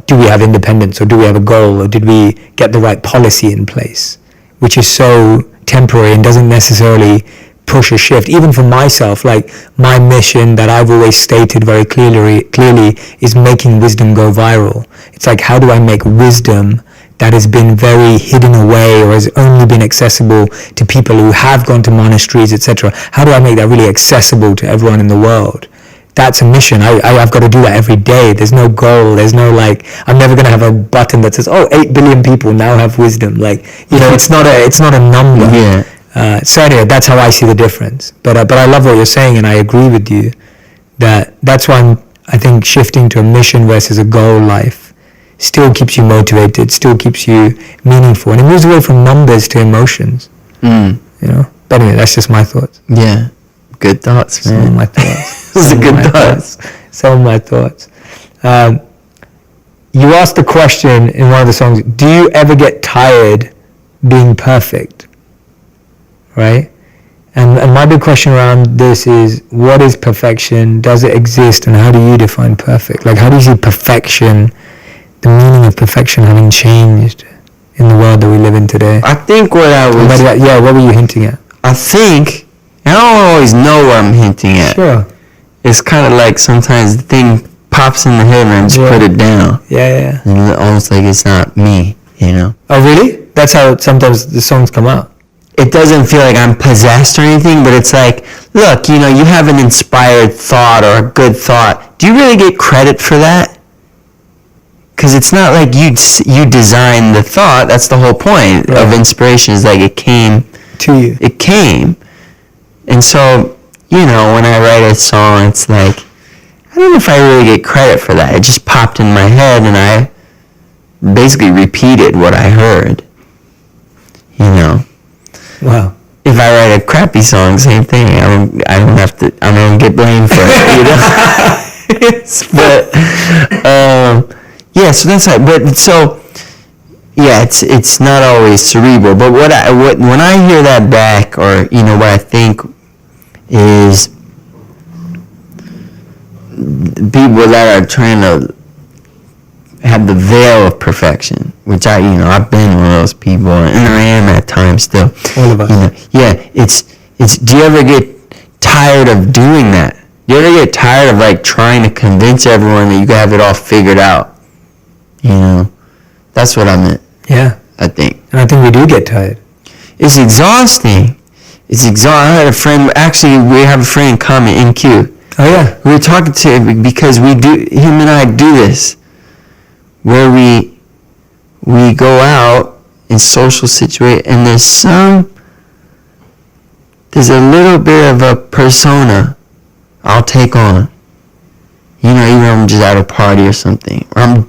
do we have independence, or do we have a goal, or did we get the right policy in place, which is so temporary and doesn't necessarily push a shift. Even for myself, like, my mission that I've always stated very clearly is making wisdom go viral. It's like, how do I make wisdom that has been very hidden away or has only been accessible to people who have gone to monasteries, etc.? How do I make that really accessible to everyone in the world? That's a mission. I've got to do that every day. There's no goal. There's no, like, I'm never going to have a button that says, 8 billion people now have wisdom. Like, you know, it's not a number. Yeah. So anyway, that's how I see the difference. But I love what you're saying, and I agree with you that's why I think shifting to a mission versus a goal life still keeps you motivated, still keeps you meaningful, and it moves away from numbers to emotions. You know. But anyway, that's just my thoughts. Yeah. Good thoughts, man. Some of my thoughts. Those are good thoughts. Some of my thoughts. You asked the question in one of the songs, do you ever get tired being perfect? Right? And my big question around this is, what is perfection? Does it exist? And how do you define perfect? Like, how do you see perfection, the meaning of perfection having changed in the world that we live in today? I think what what were you hinting at? I think, I don't always know what I'm hinting at. Sure. It's kind of like sometimes the thing pops in the head and I just put it down. Yeah. And almost like it's not me, you know? Oh, really? That's how sometimes the songs come out. It doesn't feel like I'm possessed or anything, but it's like, look, you know, you have an inspired thought or a good thought. Do you really get credit for that? Because it's not like you designed the thought. That's the whole point of inspiration, is like it came to you. It came. And so, you know, when I write a song, it's like, I don't know if I really get credit for that. It just popped in my head, and I basically repeated what I heard. You know. Wow. If I write a crappy song, same thing. I don't get blamed for it, you know. But yeah, so that's right. But so yeah, it's not always cerebral. But when I hear that back, or you know, what I think is people that are trying to have the veil of perfection, which I've been one of those people, and I am at times still. All of us. You know, yeah, it's. Do you ever get tired of doing that? Do you ever get tired of like trying to convince everyone that you have it all figured out? You know, that's what I meant. Yeah. I think. And I think we do get tired. It's exhausting. I had a friend. Actually, we have a friend in common, NQ. Oh yeah. We were talking to him because him and I do this, where we go out in social situations, and there's a little bit of a persona I'll take on. You know, even if I'm just at a party or something, or I'm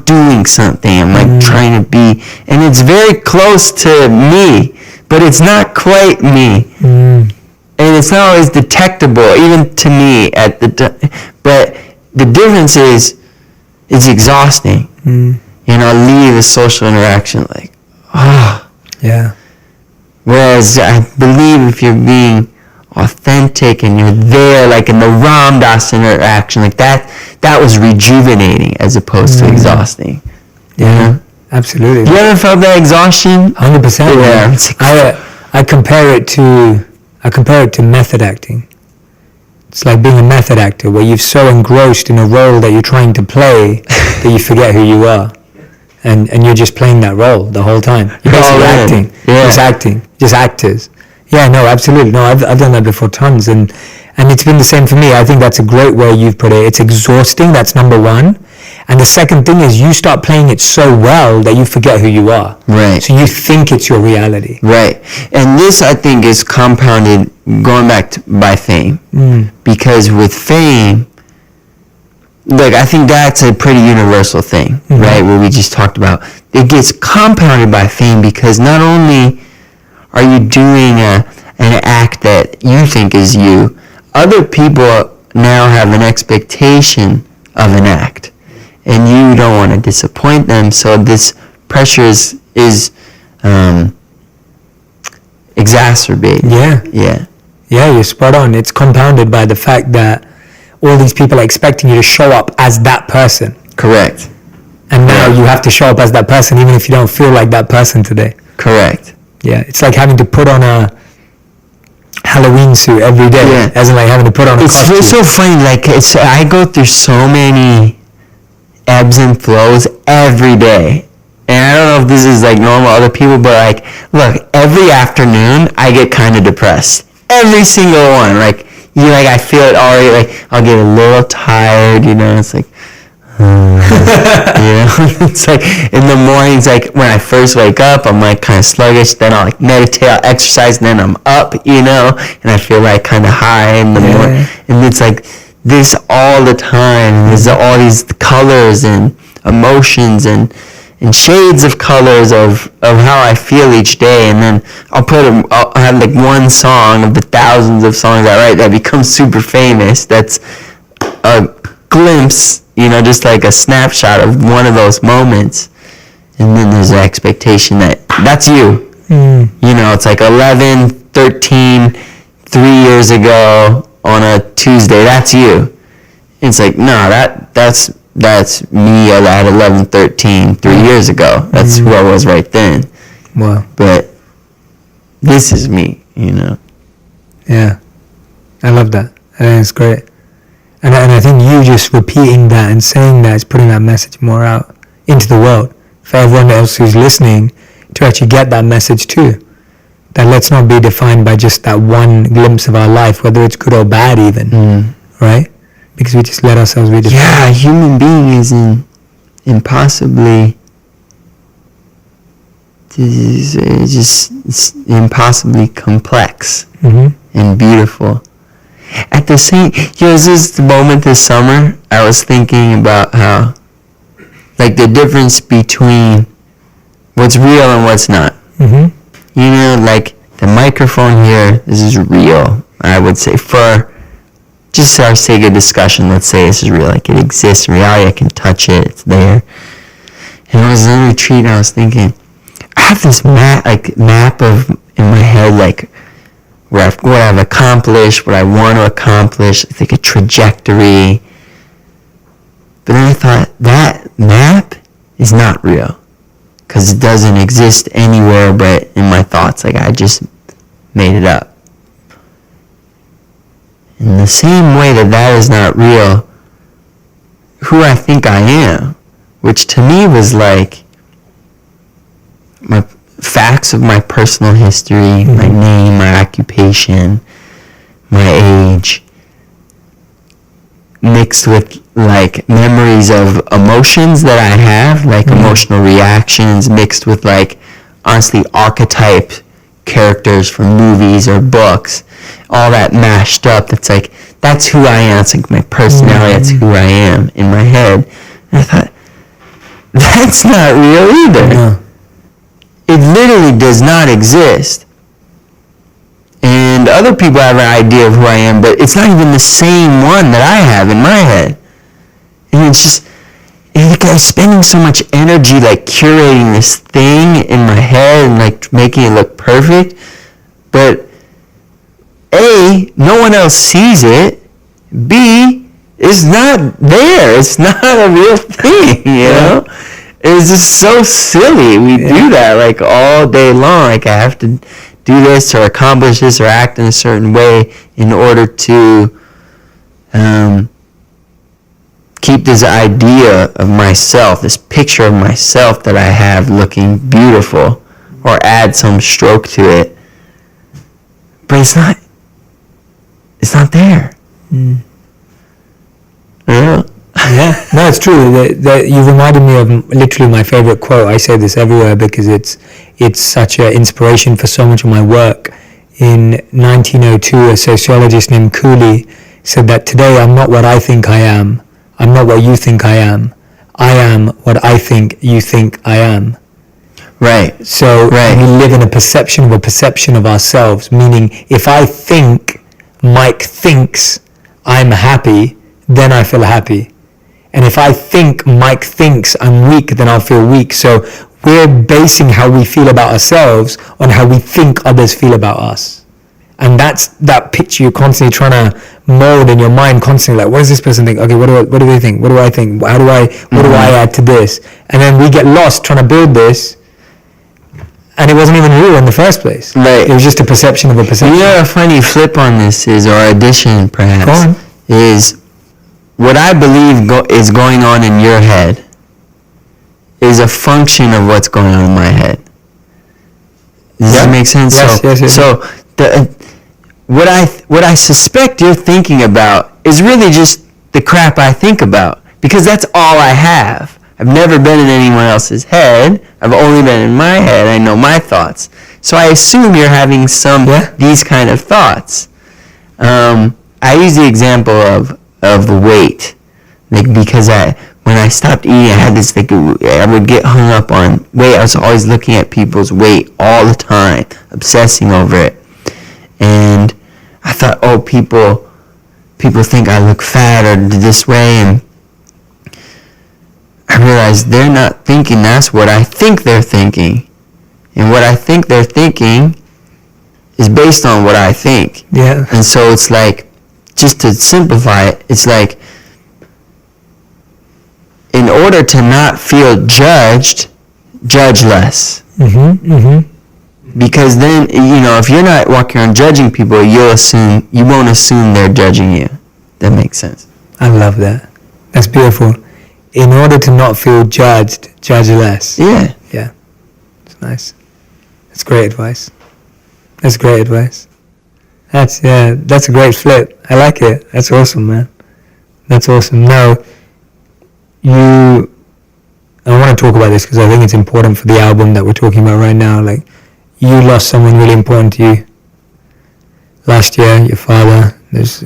doing something, I'm like trying to be, and it's very close to me, but it's not quite me. And it's not always detectable, even to me but the difference is, it's exhausting. And I'll leave a social interaction like, Yeah. Whereas I believe if you're being authentic and you're there, like in the Ram Dass interaction, like that was rejuvenating as opposed to exhausting. Yeah. Absolutely. You ever felt that exhaustion? 100%. Yeah. I compare it to method acting. It's like being a method actor, where you're so engrossed in a role that you're trying to play that you forget who you are, and you're just playing that role the whole time. You're basically acting, just actors. Yeah, no, absolutely. No, I've done that before tons, and it's been the same for me. I think that's a great way you've put it. It's exhausting. That's number one. And the second thing is, you start playing it so well that you forget who you are. Right. So you think it's your reality. Right. And this, I think, is compounded going back by fame. Because with fame, look, I think that's a pretty universal thing, right? What we just talked about. It gets compounded by fame because not only are you doing an act that you think is you, other people now have an expectation of an act. And you don't want to disappoint them, so this pressure is exacerbated. Yeah, you're spot on. It's compounded by the fact that all these people are expecting you to show up as that person. Correct. And now you have to show up as that person, even if you don't feel like that person today. Correct. Yeah, it's like having to put on a Halloween suit every day, as in like having to put on a costume. It's so funny. Like I go through so many ebbs and flows every day, and I don't know if this is like normal other people, but like, look, every afternoon I get kind of depressed. Every single one, like I feel it already. Like I'll get a little tired, you know. It's like, you know, it's like in the mornings, like when I first wake up, I'm like kind of sluggish. Then I'll like meditate, I'll exercise, and then I'm up, you know, and I feel like kind of high in the morning, and it's like this all the time. And there's all these colors and emotions and shades of colors of how I feel each day, and then I'll have like one song of the thousands of songs I write that becomes super famous. That's a glimpse, you know, just like a snapshot of one of those moments, and then there's the expectation that's you. You know, it's like 11, 13, 3 years ago on a Tuesday, that's you. It's like, no, that's me at 11, 13, 3 years ago. That's who I was right then. Wow. But this is me, you know. Yeah. I love that. I think it's great. And I think you just repeating that and saying that is putting that message more out into the world. For everyone else who's listening, to actually get that message too. That let's not be defined by just that one glimpse of our life, whether it's good or bad even, right? Because we just let ourselves be defined. Yeah, a human being is impossibly, it's impossibly complex and beautiful. At the same, this is the moment this summer, I was thinking about how, like, the difference between what's real and what's not. You know, like, the microphone here, this is real, I would say, for just our sake of discussion, let's say this is real, like, it exists in reality, I can touch it, it's there. And it was on retreat, and I was thinking, I have this map of, in my head, like, what I've accomplished, what I want to accomplish, it's like a trajectory. But then I thought, that map is not real, because it doesn't exist anywhere but in my thoughts. Like, I just made it up. In the same way that is not real, who I think I am, which to me was like my facts of my personal history, my name, my occupation, my age, mixed with like memories of emotions that I have, like emotional reactions, mixed with like honestly archetype characters from movies or books, all that mashed up. That's like, that's who I am. It's like my personality. That's who I am in my head. And I thought, that's not real either. No. It literally does not exist. And other people have an idea of who I am, but it's not even the same one that I have in my head. And it's just, I'm spending so much energy like curating this thing in my head and like making it look perfect. But A, no one else sees it. B, it's not there. It's not a real thing, you know? It's just so silly. We do that like all day long. Like, I have to do this or accomplish this or act in a certain way in order to keep this idea of myself, this picture of myself that I have looking beautiful, or add some stroke to it. But it's not there. Yeah, no, it's true. You reminded me of literally my favorite quote. I say this everywhere because it's such an inspiration for so much of my work. In 1902, a sociologist named Cooley said that today I'm not what I think I am. I'm not what you think I am. I am what I think you think I am. Right. So we live in a perception of ourselves, meaning if I think Mike thinks I'm happy, then I feel happy. And if I think Mike thinks I'm weak, then I'll feel weak. So we're basing how we feel about ourselves on how we think others feel about us. And that's that picture you're constantly trying to mold in your mind, constantly like, what does this person think? Okay, what do they think? What do I think? What do I add to this? And then we get lost trying to build this, and it wasn't even real in the first place. Right. It was just a perception of a perception. You know, a funny flip on this is, or addition perhaps, is what I believe is going on in your head is a function of what's going on in my head. Does that make sense? Yes. So what I suspect you're thinking about is really just the crap I think about, because that's all I have. I've never been in anyone else's head. I've only been in my head. I know my thoughts. So I assume you're having these kind of thoughts. I use the example of weight, like, because when I stopped eating, I had this, like, I would get hung up on weight. I was always looking at people's weight all the time, obsessing over it. And I thought, oh, people think I look fat or this way, and I realized they're not thinking that's what I think they're thinking. And what I think they're thinking is based on what I think. Yeah. And so it's like, just to simplify it, it's like, in order to not feel judged, judge less. Because then, if you're not walking around judging people, you won't assume they're judging you. That makes sense. I love that. That's beautiful. In order to not feel judged, judge less. Yeah. Yeah. It's nice. That's great advice. That's great advice. That's a great flip. I like it. That's awesome, man. That's awesome. Now, I want to talk about this because I think it's important for the album that we're talking about right now. Like, you lost someone really important to you last year, your father. There's,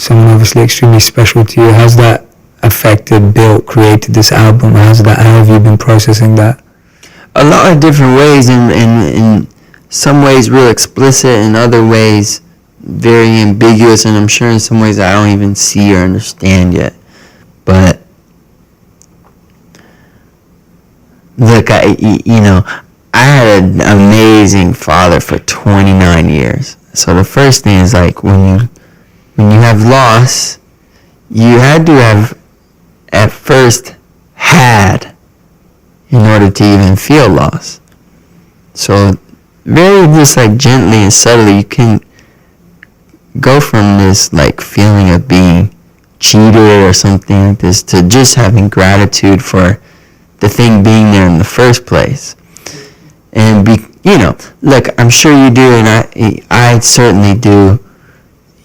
someone obviously extremely special to you. How's that affected, built, created this album? How have you been processing that? A lot of different ways, in some ways real explicit, in other ways very ambiguous, and I'm sure in some ways I don't even see or understand yet. But look, I had an amazing father for 29 years. So the first thing is, like, when you have loss, you had to have at first had in order to even feel loss. So very just like gently and subtly, you can go from this like feeling of being cheated or something like this to just having gratitude for the thing being there in the first place. And look, I'm sure you do, and I certainly do.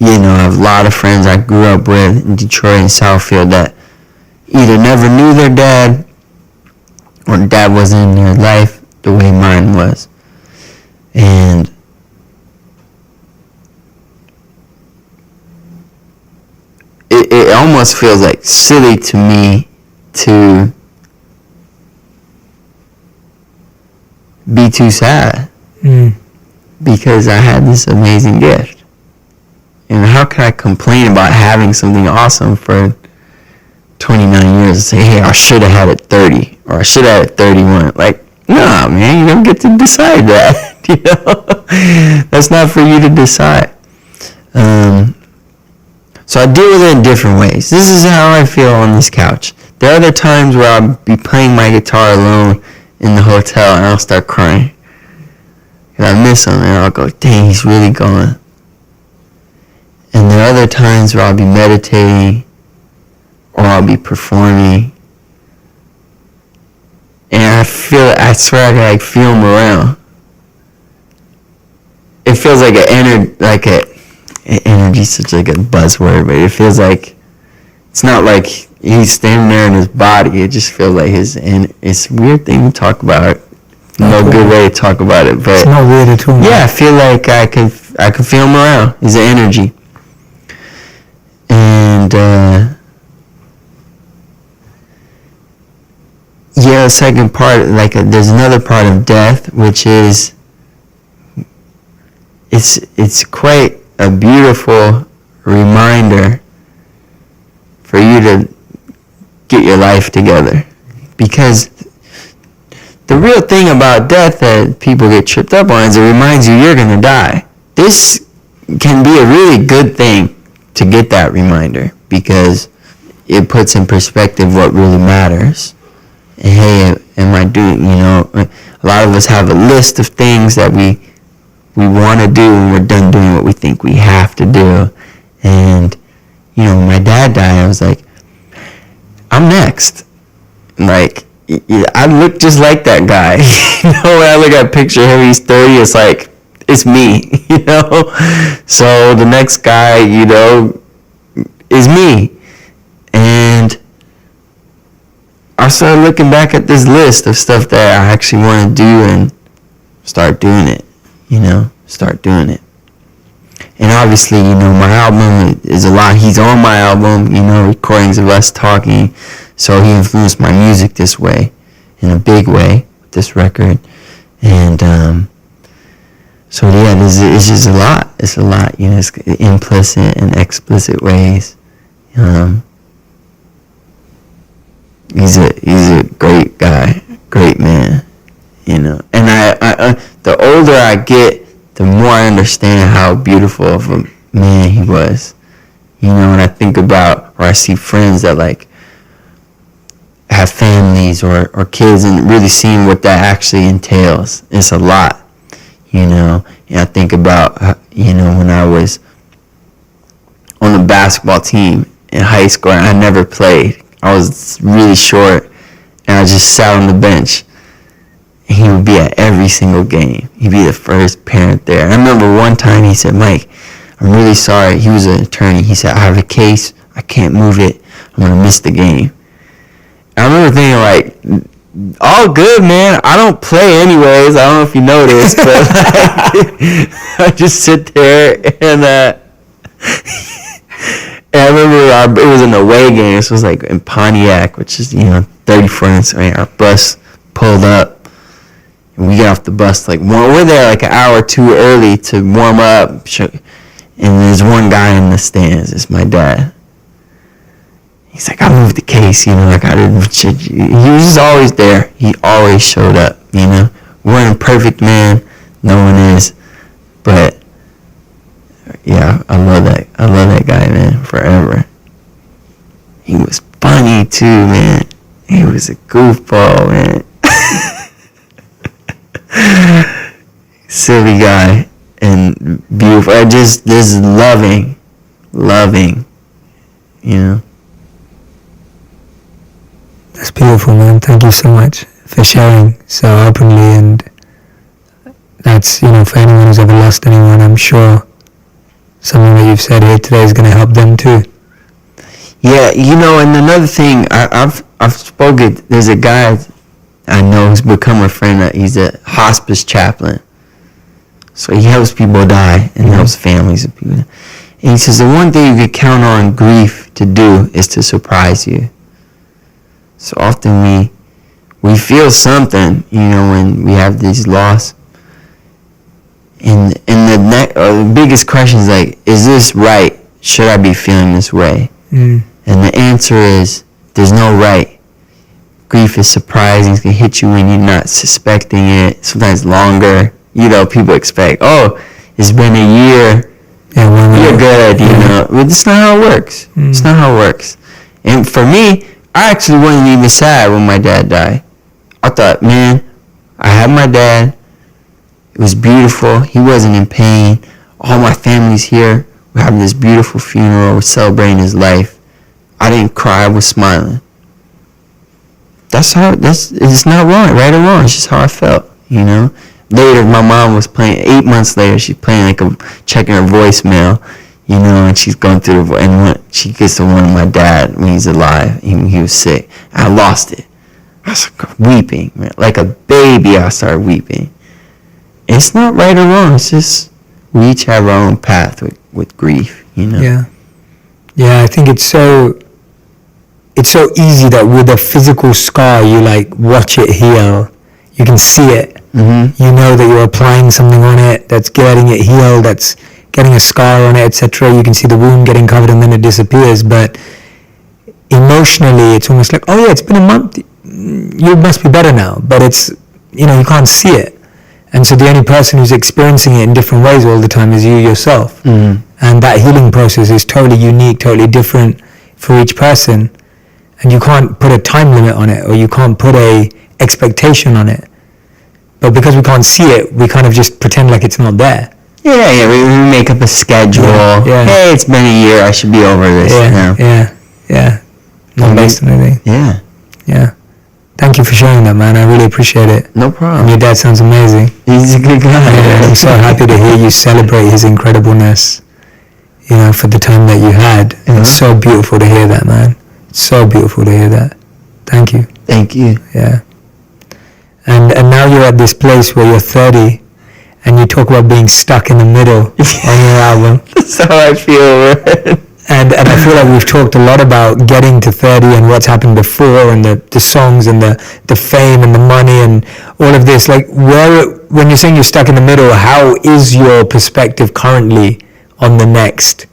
I have a lot of friends I grew up with in Detroit and Southfield that either never knew their dad or dad wasn't in their life the way mine was. And it almost feels like silly to me to be too sad because I had this amazing gift. And how can I complain about having something awesome for 29 years and say, hey, I should have had it 30 or I should have had it 31? Like, no, man, you don't get to decide that. That's not for you to decide. So I deal with it in different ways. This is how I feel on this couch. There are other times where I'll be playing my guitar alone in the hotel and I'll start crying. And I miss him and I'll go, dang, he's really gone. And there are other times where I'll be meditating or I'll be performing. And I swear I can like feel him around. It feels like energy's such like a buzzword, but it feels like, it's not like he's standing there in his body. It just feels like it's a weird thing to talk about. No good way to talk about it, but it's not weird at all. Yeah, I feel like I can feel him around. He's an energy. And the second part, like there's another part of death, which is it's quite a beautiful reminder for you to get your life together. Because the real thing about death that people get tripped up on is it reminds you you're going to die. This can be a really good thing to get that reminder because it puts in perspective what really matters. And hey, am I doing, a lot of us have a list of things that we want to do when we're done doing what we think we have to do. And, when my dad died, I was like, I'm next. Like, I look just like that guy. When I look at a picture of him, he's 30, it's like, it's me, So the next guy, is me. And I started looking back at this list of stuff that I actually want to do and start doing it, start doing it. And obviously, my album is a lot. He's on my album, recordings of us talking. So he influenced my music this way, in a big way, with this record. And so yeah, it's just a lot. It's a lot, it's implicit and explicit ways. He's a great guy, great man, And I the older I get, the more I understand how beautiful of a man he was. When I think about, or I see friends that like have families or kids and really seeing what that actually entails. It's a lot, And I think about, when I was on the basketball team in high school and I never played. I was really short and I just sat on the bench. And he would be at every single game. He'd be the first parent there. I remember one time he said, Mike, I'm really sorry. He was an attorney. He said, I have a case. I can't move it. I'm going to miss the game. I remember thinking, like, all good, man. I don't play anyways. I don't know if you noticed, but like, I just sit there and I remember it was an away game. This was like in Pontiac, which is, 34 minutes away. Our bus pulled up. And we get off the bus, like, we're there like an hour too early to warm up. And there's one guy in the stands. It's my dad. He's like, I moved the case, like I didn't. He was just always there. He always showed up, We're a perfect man. No one is. But, yeah, I love that. I love that guy, man, forever. He was funny, too, man. He was a goofball, man. Silly guy and beautiful. Just this loving, That's beautiful, man. Thank you so much for sharing so openly, and that's, for anyone who's ever lost anyone, I'm sure something that you've said here today is going to help them too. Yeah, and another thing, I've spoken, there's a guy I know who's become a friend. He's a hospice chaplain. So he helps people die and helps families of people. And he says the one thing you could count on grief to do is to surprise you. So often we feel something, when we have this loss. And the biggest question is like, is this right? Should I be feeling this way? And the answer is, there's no right. Grief is surprising. It's going to hit you when you're not suspecting it. Sometimes longer. People expect, it's been a year. Yeah, you're good, But it's not how it works. It's not how it works. And for me, I actually wasn't even sad when my dad died. I thought, man, I had my dad. It was beautiful. He wasn't in pain. All my family's here. We're having this beautiful funeral. We're celebrating his life. I didn't cry. I was smiling. It's not wrong, right or wrong. It's just how I felt, Later, my mom was playing, 8 months later, she's playing checking her voicemail, and she's going through and when she gets to one of my dad when he's alive, he was sick. I lost it. I was weeping, man. Like a baby, I started weeping. It's not right or wrong. It's just, we each have our own path with grief, Yeah. Yeah, I think it's so easy that with a physical scar, you watch it heal. You can see it. Mm-hmm. You know that you're applying something on it that's getting it healed, that's getting a scar on it, etc. You can see the wound getting covered and then it disappears. But emotionally, it's almost like, oh yeah, it's been a month. You must be better now. But it's, you can't see it. And so the only person who's experiencing it in different ways all the time is you yourself. Mm-hmm. And that healing process is totally unique, totally different for each person. And you can't put a time limit on it, or you can't put a expectation on it. But because we can't see it, we kind of just pretend like it's not there. Yeah, we make up a schedule. Yeah. Hey, it's been a year, I should be over this. Yeah. Not based on anything. Yeah. Thank you for sharing that, man. I really appreciate it. No problem. And your dad sounds amazing. He's a good guy. Yeah, I'm so happy to hear you celebrate his incredibleness, for the time that you had. Mm-hmm. It's so beautiful to hear that, man. It's so beautiful to hear that. Thank you. Thank you. Yeah. And now you're at this place where you're 30, and you talk about being stuck in the middle on your album. That's how I feel, And I feel like we've talked a lot about getting to 30 and what's happened before, and the songs and the fame and the money and all of this. Like, when you're saying you're stuck in the middle, how is your perspective currently on the next,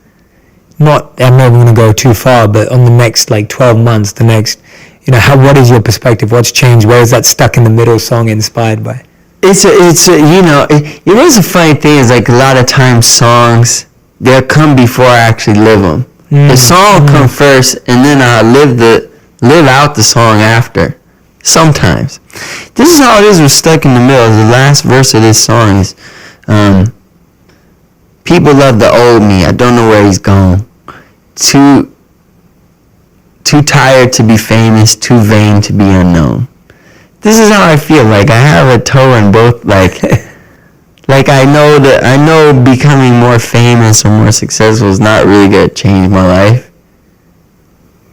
I'm not going to go too far, but on the next 12 months, the next, what is your perspective? What's changed? Where is that stuck in the middle song inspired by? It's a funny thing is a lot of times songs, they'll come before I actually live them. The song will come first, and then I live out the song after. Sometimes. This is how it is with Stuck in the Middle. The last verse of this song is, people love the old me. I don't know where he's gone. Too tired to be famous, too vain to be unknown. this is how I feel. Like I have a toe in both. Like I know becoming more famous or more successful is not really gonna change my life.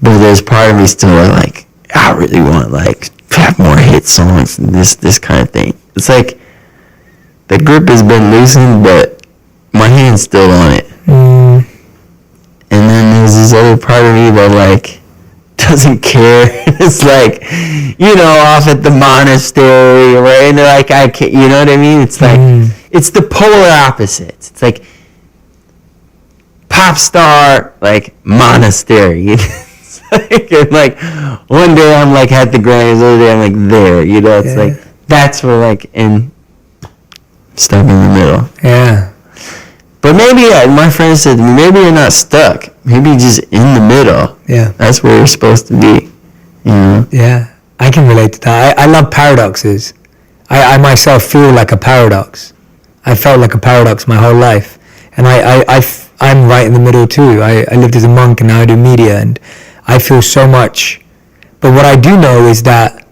But there's part of me still like, I really want like have more hit songs and this kind of thing. It's like the grip has been loosened, but my hand's still on it. And then there's this other part of me that like doesn't care. It's like, off at the monastery, right? And like I can't, you know what I mean? It's like it's the polar opposites. It's like pop star, like monastery. It's like one day I'm like at the Grammys, the other day I'm like there. It's like that's where like in stuck in the middle. Yeah. But maybe my friend said to me, maybe you're not stuck. Maybe you're just in the middle. Yeah. That's where you're supposed to be. Yeah. I can relate to that. I love paradoxes. I myself feel like a paradox. I felt like a paradox my whole life. And I'm right in the middle too. I lived as a monk and now I do media and I feel so much. But what I do know is that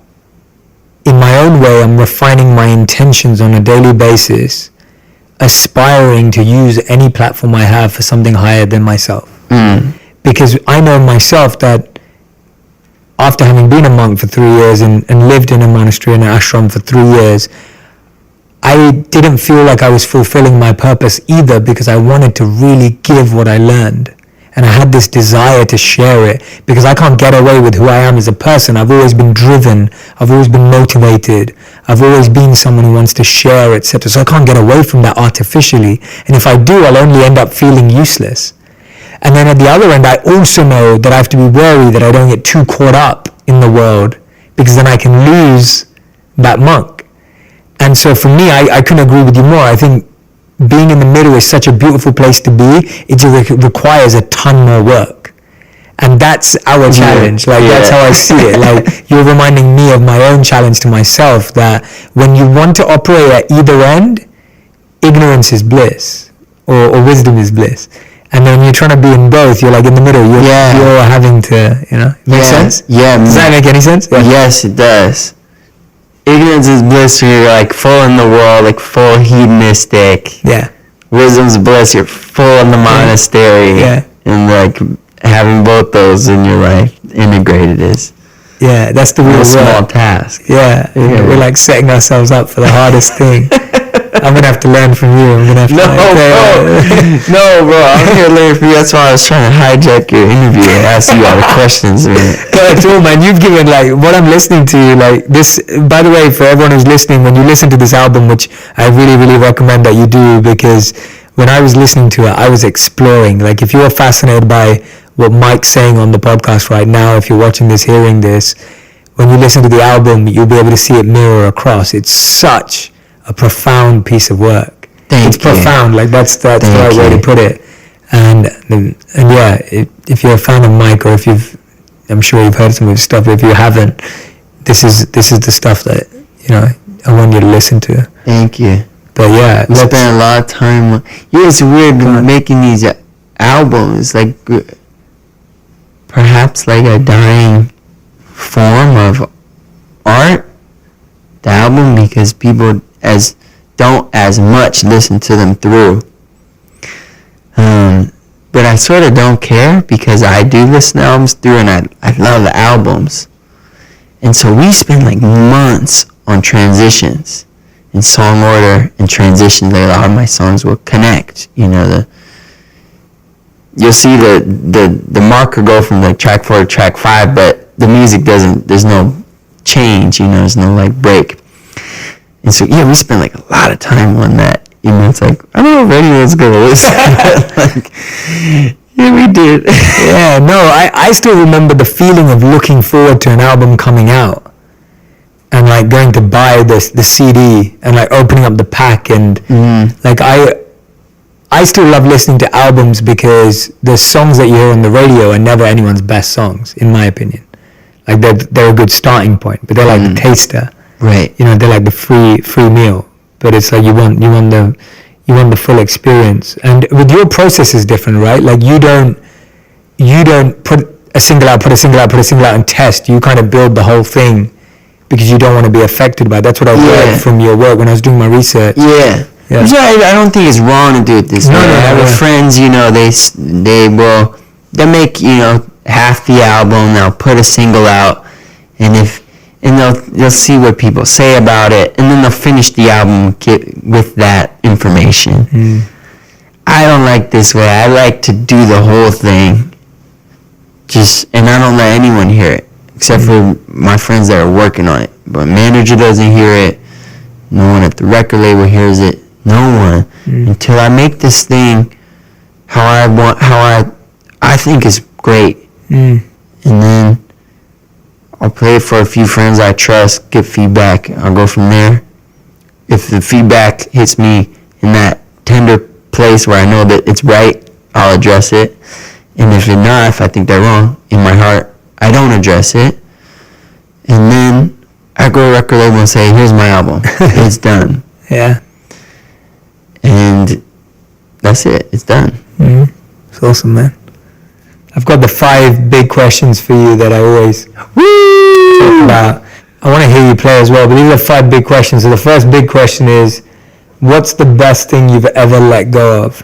in my own way, I'm refining my intentions on a daily basis, aspiring to use any platform I have for something higher than myself. Because I know myself that after having been a monk for 3 years and lived in a monastery and an ashram for 3 years, I didn't feel like I was fulfilling my purpose either, because I wanted to really give what I learned. And I had this desire to share it, because I can't get away with who I am as a person. I've always been driven. I've always been motivated. I've always been someone who wants to share, etc. So I can't get away from that artificially. And if I do, I'll only end up feeling useless. And then at the other end, I also know that I have to be wary that I don't get too caught up in the world, because then I can lose that monk. And so for me, I couldn't agree with you more. I think being in the middle is such a beautiful place to be. It just requires a ton more work. And that's our challenge. That's how I see it. Like, you're reminding me of my own challenge to myself, that when you want to operate at either end, ignorance is bliss, or wisdom is bliss. And then you're trying to be in both. You're like in the middle. You're having to, make sense? Yeah. Does that make any sense? Yeah. Yes, it does. Ignorance is bliss, when you're like full in the world, like full hedonistic. Yeah. Wisdom's bliss, you're full in the monastery. Yeah. And like having both those in your life integrated is that's the real small task. Yeah. We're like setting ourselves up for the hardest thing. I'm gonna have to learn from you. I'm gonna have to. No, bro. I'm here to learn from you. That's why I was trying to hijack your interview and ask you all the questions, man. No, at all, man. You've given what I'm listening to. Like this. By the way, for everyone who's listening, when you listen to this album, which I really, really recommend that you do, because when I was listening to it, I was exploring. Like, if you're fascinated by what Mike's saying on the podcast right now, if you're watching this, hearing this, when you listen to the album, you'll be able to see it mirror across. It's such a profound piece of work. It's profound. Like, that's the right way to put it. And yeah, if you're a fan of Mike, or I'm sure you've heard some of his stuff. If you haven't, this is the stuff that I want you to listen to. Thank you. But yeah, we spent a lot of time. It's weird making these albums. Like, perhaps like a dying form of art. The album, because people don't as much listen to them through. But I sort of don't care, because I do listen to albums through, and I love the albums. And so we spend like months on transitions and song order and transitions. Like, a lot of my songs will connect. You'll see the marker go from like track 4 to track 5, but the music there's no change, there's no like break. And so, we spend like a lot of time on that. It's like, I don't know if anyone's going to listen. Like, we did. Yeah, no, I still remember the feeling of looking forward to an album coming out and like going to buy the CD and like opening up the pack. And like, I still love listening to albums, because the songs that you hear on the radio are never anyone's best songs, in my opinion. Like, they're a good starting point, but they're like the taster. Right. They're like the free meal, but it's like you want the full experience. And with your process is different, right? Like, you don't put a single out, and test. You kind of build the whole thing because you don't want to be affected by it. That's what I read from your work when I was doing my research. Yeah. Which I don't think it's wrong to do it this way. I have friends, you know, they'll make, you know, half the album, they'll put a single out, and they'll see what people say about it, and then they'll finish the album with that information. I don't like this way. I like to do the whole thing, and I don't let anyone hear it, except for my friends that are working on it. But manager doesn't hear it, no one at the record label hears it, no one, until I make this thing how I think is great. And then I'll play it for a few friends I trust, get feedback, I'll go from there. If the feedback hits me in that tender place where I know that it's right, I'll address it. And if it's not, if I think they're wrong, in my heart, I don't address it. And then I go to a record label and say, here's my album. It's done. Yeah. And that's it. It's done. It's awesome, man. I've got the 5 big questions for you that I always talk about. I want to hear you play as well, but these are 5 big questions. So the first big question is, what's the best thing you've ever let go of?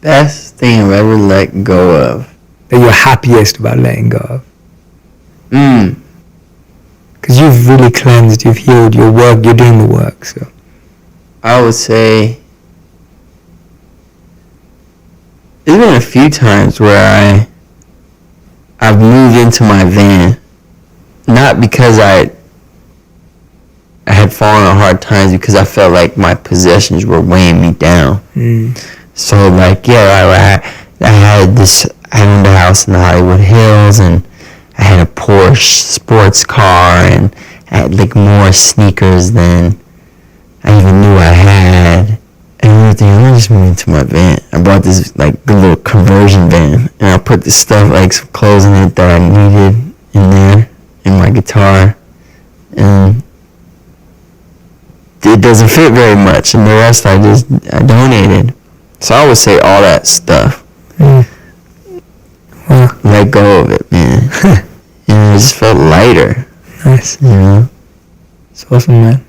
Best thing I've ever let go of. That you're happiest about letting go of? Because you've really cleansed, you've healed your work, you're doing the work, so. I would say there's been a few times where I've moved into my van, not because I had fallen on hard times, because I felt like my possessions were weighing me down. So like, I owned a house in the Hollywood Hills, and I had a Porsche sports car, and I had like more sneakers than I even knew I had. And everything, I just moved into my van. I bought this like little conversion van, and I put this stuff, like some clothes in it that I needed in there, and my guitar, and it doesn't fit very much, and the rest I donated. So I would say all that stuff. Let go of it, man. And it just felt lighter. Nice. You know? It's awesome, man.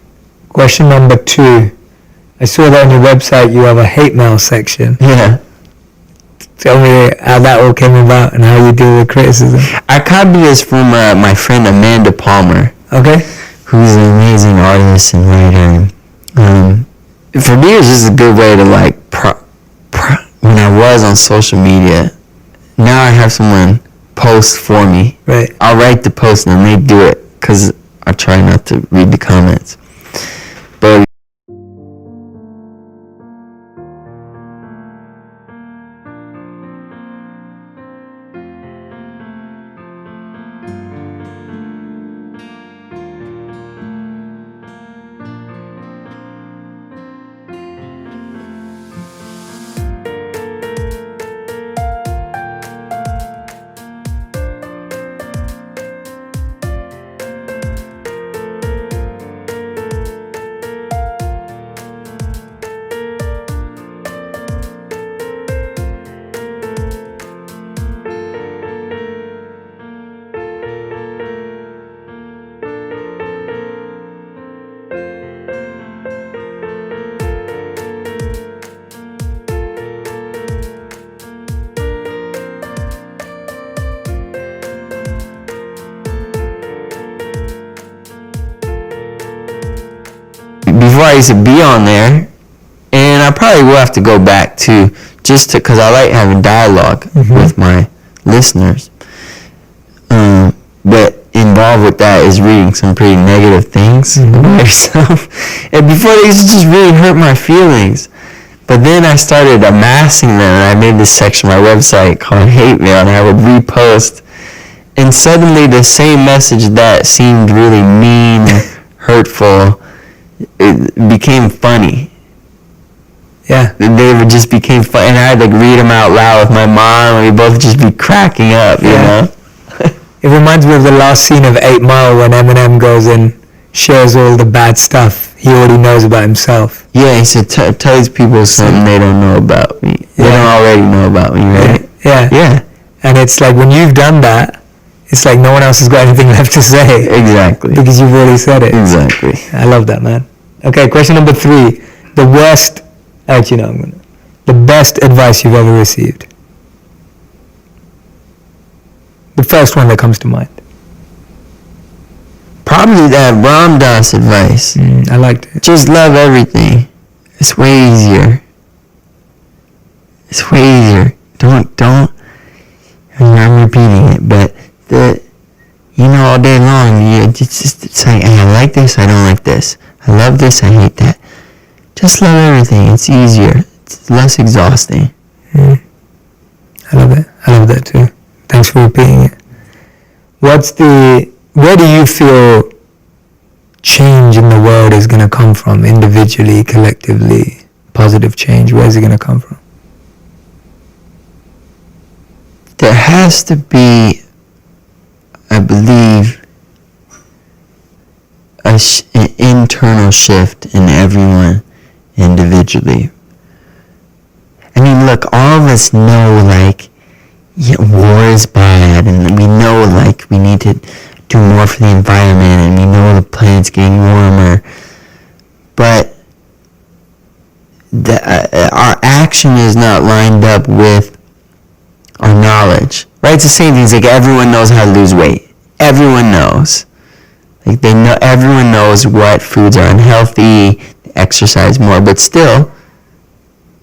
Question number 2. I saw that on your website you have a hate mail section. Yeah. Tell me how that all came about and how you deal with criticism. I copied this from my friend Amanda Palmer. Okay. Who's an amazing artist and writer. For me, it's just a good way to like, when I was on social media, now I have someone post for me. Right. I'll write the post and they do it, because I try not to read the comments. But before I used to be on there, and I probably will have to go back too, because I like having dialogue with my listeners. But involved with that is reading some pretty negative things about yourself. And before, they used to just really hurt my feelings. But then I started amassing them, and I made this section on my website called Hate Mail, and I would repost. And suddenly the same message that seemed really mean, hurtful, it became funny. Yeah. They would just became funny, and I'd like read them out loud with my mom, and we both just be cracking up, you know? It reminds me of the last scene of 8 Mile when Eminem goes and shares all the bad stuff he already knows about himself. Yeah, he said, tell these people something they don't know about me. They don't already know about me, right? Yeah. Yeah. And it's like, when you've done that, it's like no one else has got anything left to say. Exactly. Because you've already said it. Exactly. I love that, man. Okay, question number 3. The worst, actually no, the best advice you've ever received. The first one that comes to mind. Probably that Ram Dass advice. I liked it. Just love everything. It's way easier. It's way easier. Don't, I'm repeating it, but all day long, it's like, I like this, I don't like this. I love this, I hate that. Just love everything. It's easier. It's less exhausting. I love it. I love that too. Thanks for repeating it. Where do you feel change in the world is going to come from? Individually, collectively, positive change. Where is it going to come from? There has to be, I believe, an internal shift in everyone individually. I mean, look, all of us know, like, war is bad, and we know, like, we need to do more for the environment, and we know the planet's getting warmer, but our action is not lined up with our knowledge, right? It's the same thing. It's like everyone knows how to lose weight. Everyone knows. Like, everyone knows what foods are unhealthy, exercise more, but still,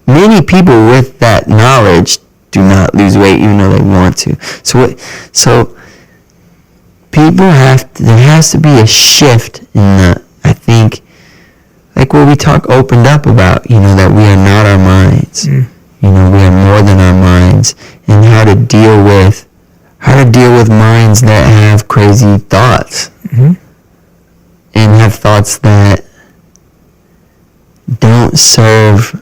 many people with that knowledge do not lose weight even though they want to. So there has to be a shift in I think, like what we opened up about, that we are not our minds. We are more than our minds, and how to deal with minds that have crazy thoughts. And have thoughts that don't serve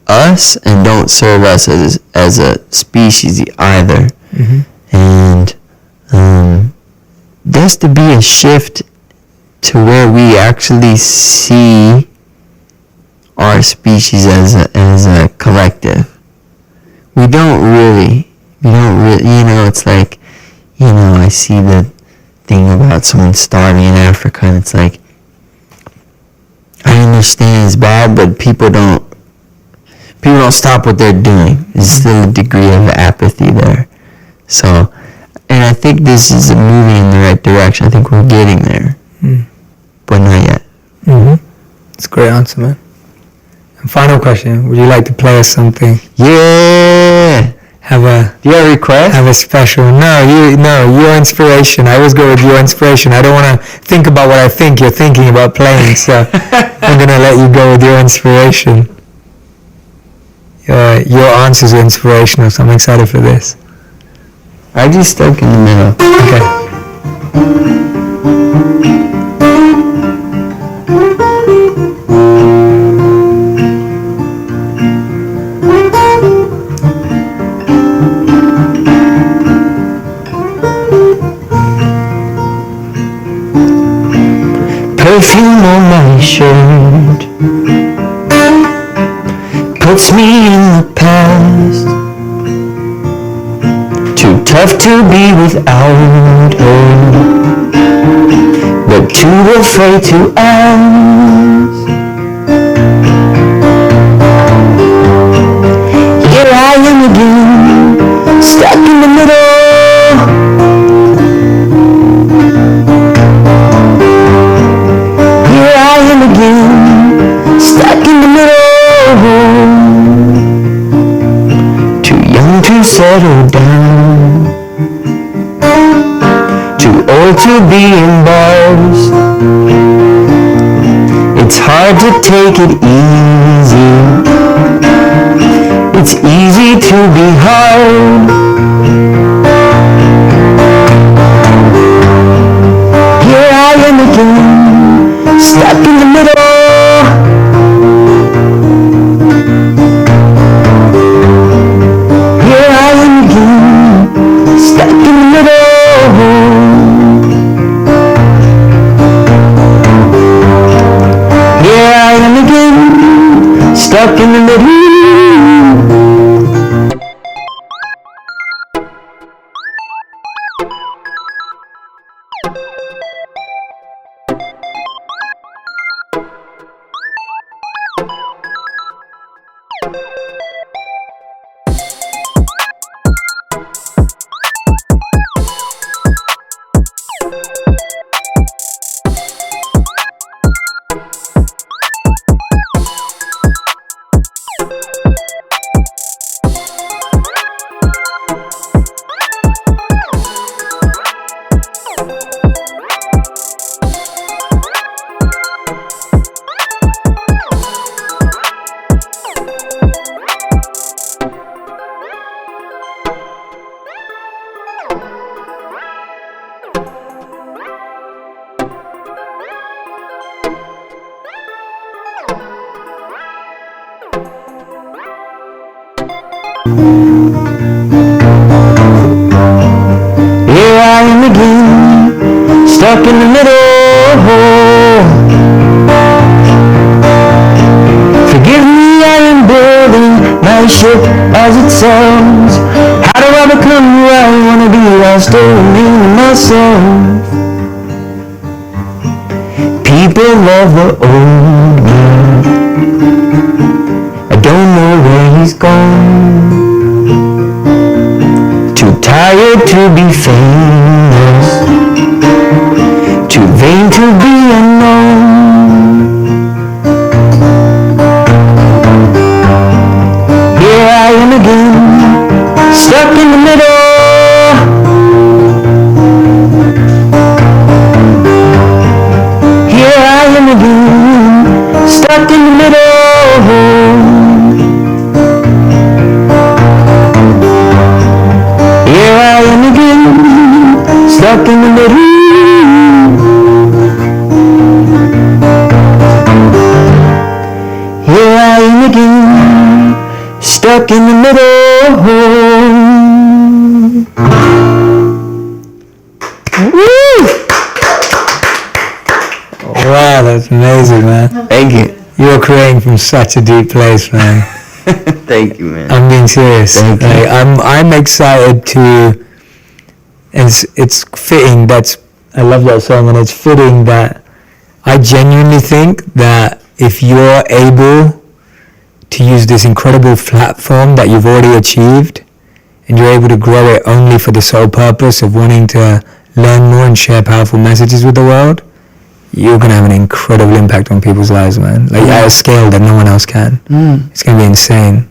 us and don't serve us as a species either. And there's to be a shift to where we actually see our species as a collective. We don't really, it's like, I see the thing about someone starving in Africa, and it's like, I understand it's bad, but people don't stop what they're doing. There's still a degree of apathy there. So, and I think this is moving in the right direction. I think we're getting there, but not yet. It's a great answer, man. And final question, would you like to play us something? Yeah! Do you have a request? Have a special. Your inspiration. I always go with your inspiration. I don't want to think about what I think you're thinking about playing, so I'm going to let you go with your inspiration. Your answers are inspirational, so I'm excited for this. I just stuck in the middle. Okay. Perfume on my shirt puts me in the past. Too tough to be without her, but too afraid to ask. Here I am again, stuck in the middle. Stuck in the middle, too young to settle down, too old to be embarrassed. It's hard to take it easy, it's easy to be hard. Here I am again, stuck in the middle. Stuck in the middle. Here I am again, stuck in the middle. Forgive me, I am building my ship as it sounds. How do I become who I wanna be while still remaining myself? People love the old man. I don't know where he's gone. Too tired to be famous, too vain to be unknown. Here I am again, stuck in the middle. Here I am again, stuck in the middle. Here I am again, stuck in the middle. Here I am again, stuck in the middle. Woo! Wow, that's amazing, man. Thank you. You're creating from such a deep place, man. Thank you, man. I'm being serious. Thank you. Like, I'm excited to. It's fitting. I love that song, and it's fitting that I genuinely think that if you're able to use this incredible platform that you've already achieved, and you're able to grow it only for the sole purpose of wanting to learn more and share powerful messages with the world, you're gonna have an incredible impact on people's lives, man. Like at a scale that no one else can. It's gonna be insane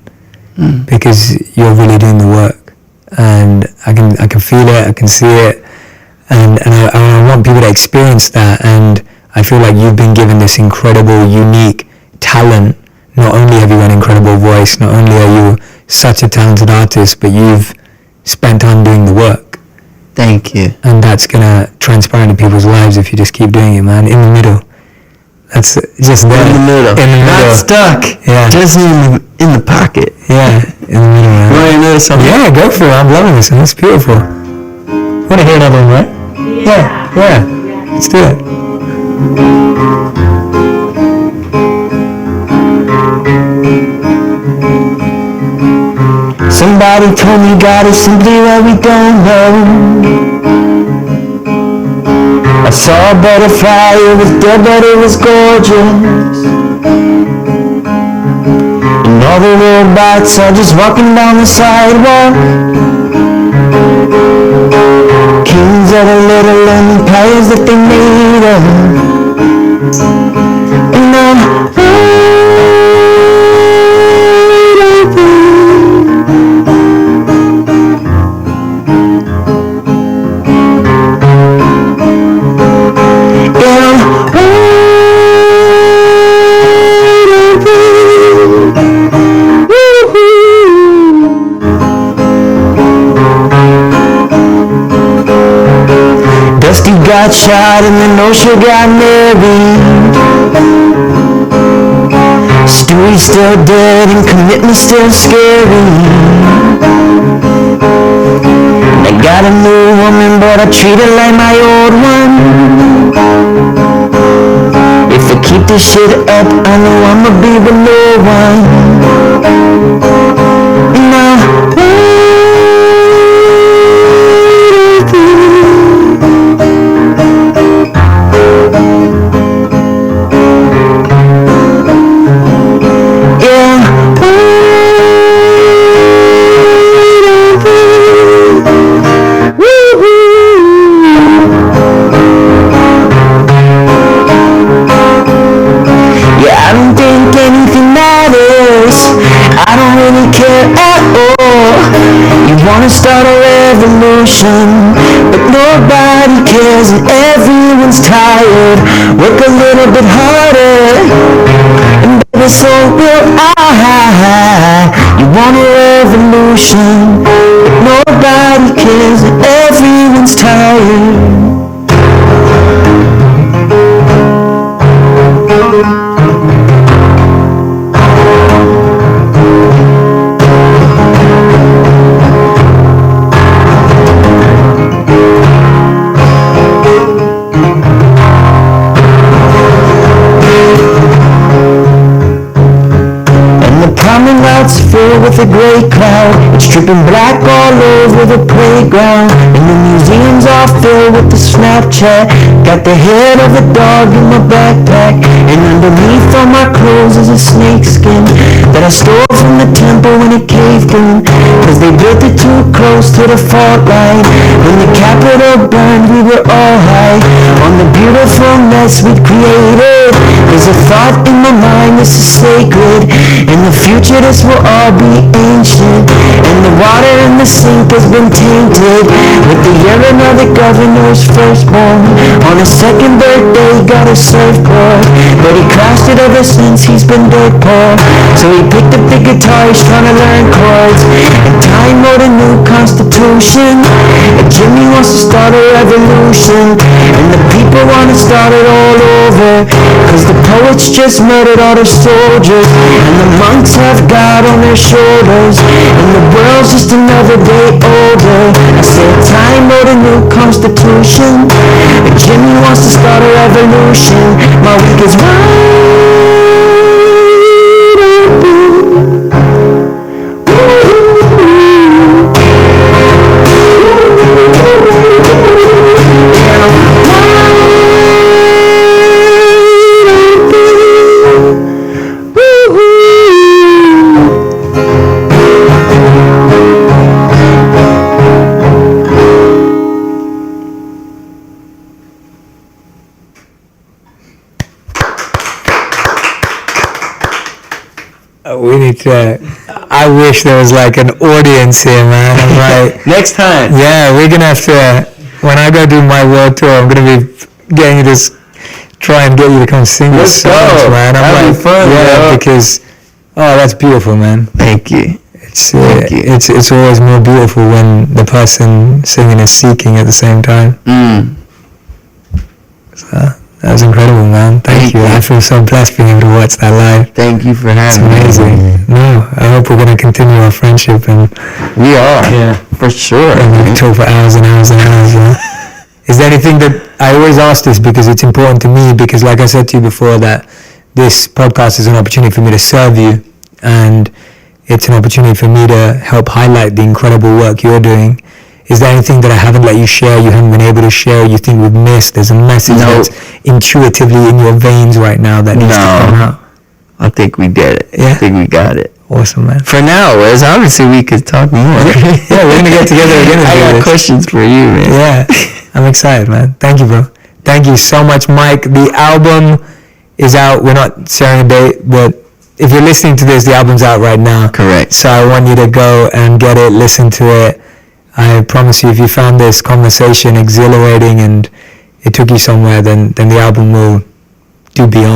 because you're really doing the work, and I can feel it, I can see it, and I want people to experience that. And I feel like you've been given this incredible, unique talent. Not only have you got an incredible voice, not only are you such a talented artist, but you've spent time doing the work. Thank you. And that's gonna transpire into people's lives if you just keep doing it, man. In the middle. That's just there. In the middle. In the middle. Not stuck. Yeah. Just in the pocket. Yeah, in the middle, man. You want to know something? Yeah, go for it. I'm loving this, and it's beautiful. Want to hear another one, right? Yeah. Let's do it. Somebody told me God is simply what we don't know. I saw a butterfly, it was dead but it was gorgeous. And all the robots are just walking down the sidewalk. Kings of the little empires that they made of. And I'm Dusty got shot and then Osha got married. Stewie's still dead and commitment's still scary. And I got a new woman but I treat her like my old one. If I keep this shit up I know I'ma be with no one. And now start a revolution, but nobody cares and everyone's tired. Work a little bit harder, and baby, so will I. You want a revolution, but nobody cares and everyone's tired. out. It's dripping black all over the playground, and the museums are filled with the Snapchat. Got the head of a dog in my backpack, and underneath all my clothes is a snake skin that I stole from the temple when it caved in, cause they built it too close to the fault line. When the Capitol burned, we were all high on the beautiful mess we'd created. There's a thought in my mind, this is sacred. In the future this will all be ancient, and the water in the sink has been tainted with the urine of the governor's firstborn. On his second birthday he got a surfboard, but he crashed it ever since he's been dirt poor. So he picked up the guitar, he's trying to learn chords, and Time wrote a new constitution, and Jimmy wants to start a revolution, and the people want to start it all over, cause the poets just murdered all the soldiers, and the monks have God on their shoulders, and the world's just another day older. I said Time wrote a new constitution, and Jimmy wants to start a revolution. My week is wide open. We need to. I wish there was like an audience here, man. I'm like, next time. Yeah, we're gonna have to. When I go do my world tour, I'm gonna be getting you to try and get you to come sing your songs, man. I'm That'd like, be fun, yeah, because that's beautiful, man. Thank you. Thank you. It's always more beautiful when the person singing is seeking at the same time. So, that was incredible, man. Thank you. I feel so blessed being able to watch that live. Thank you for having me. It's amazing. No, I hope we're going to continue our friendship. And we are. Yeah, for sure. And we can talk for hours and hours and hours. Is there anything that, I always ask this because it's important to me, because like I said to you before, that this podcast is an opportunity for me to serve you, and it's an opportunity for me to help highlight the incredible work you're doing. Is there anything that I haven't let you share, you haven't been able to share, you think we've missed? There's a message that's intuitively in your veins right now that needs to come out. I think we get it. Yeah? I think we got it. Awesome, man. For now, as obviously we could talk more. Yeah, we're going to get together again and I got questions for you, man. Yeah, I'm excited, man. Thank you, bro. Thank you so much, Mike. The album is out. We're not sharing a date, but if you're listening to this, the album's out right now. Correct. So I want you to go and get it, listen to it. I promise you, if you found this conversation exhilarating and it took you somewhere, then the album will do beyond.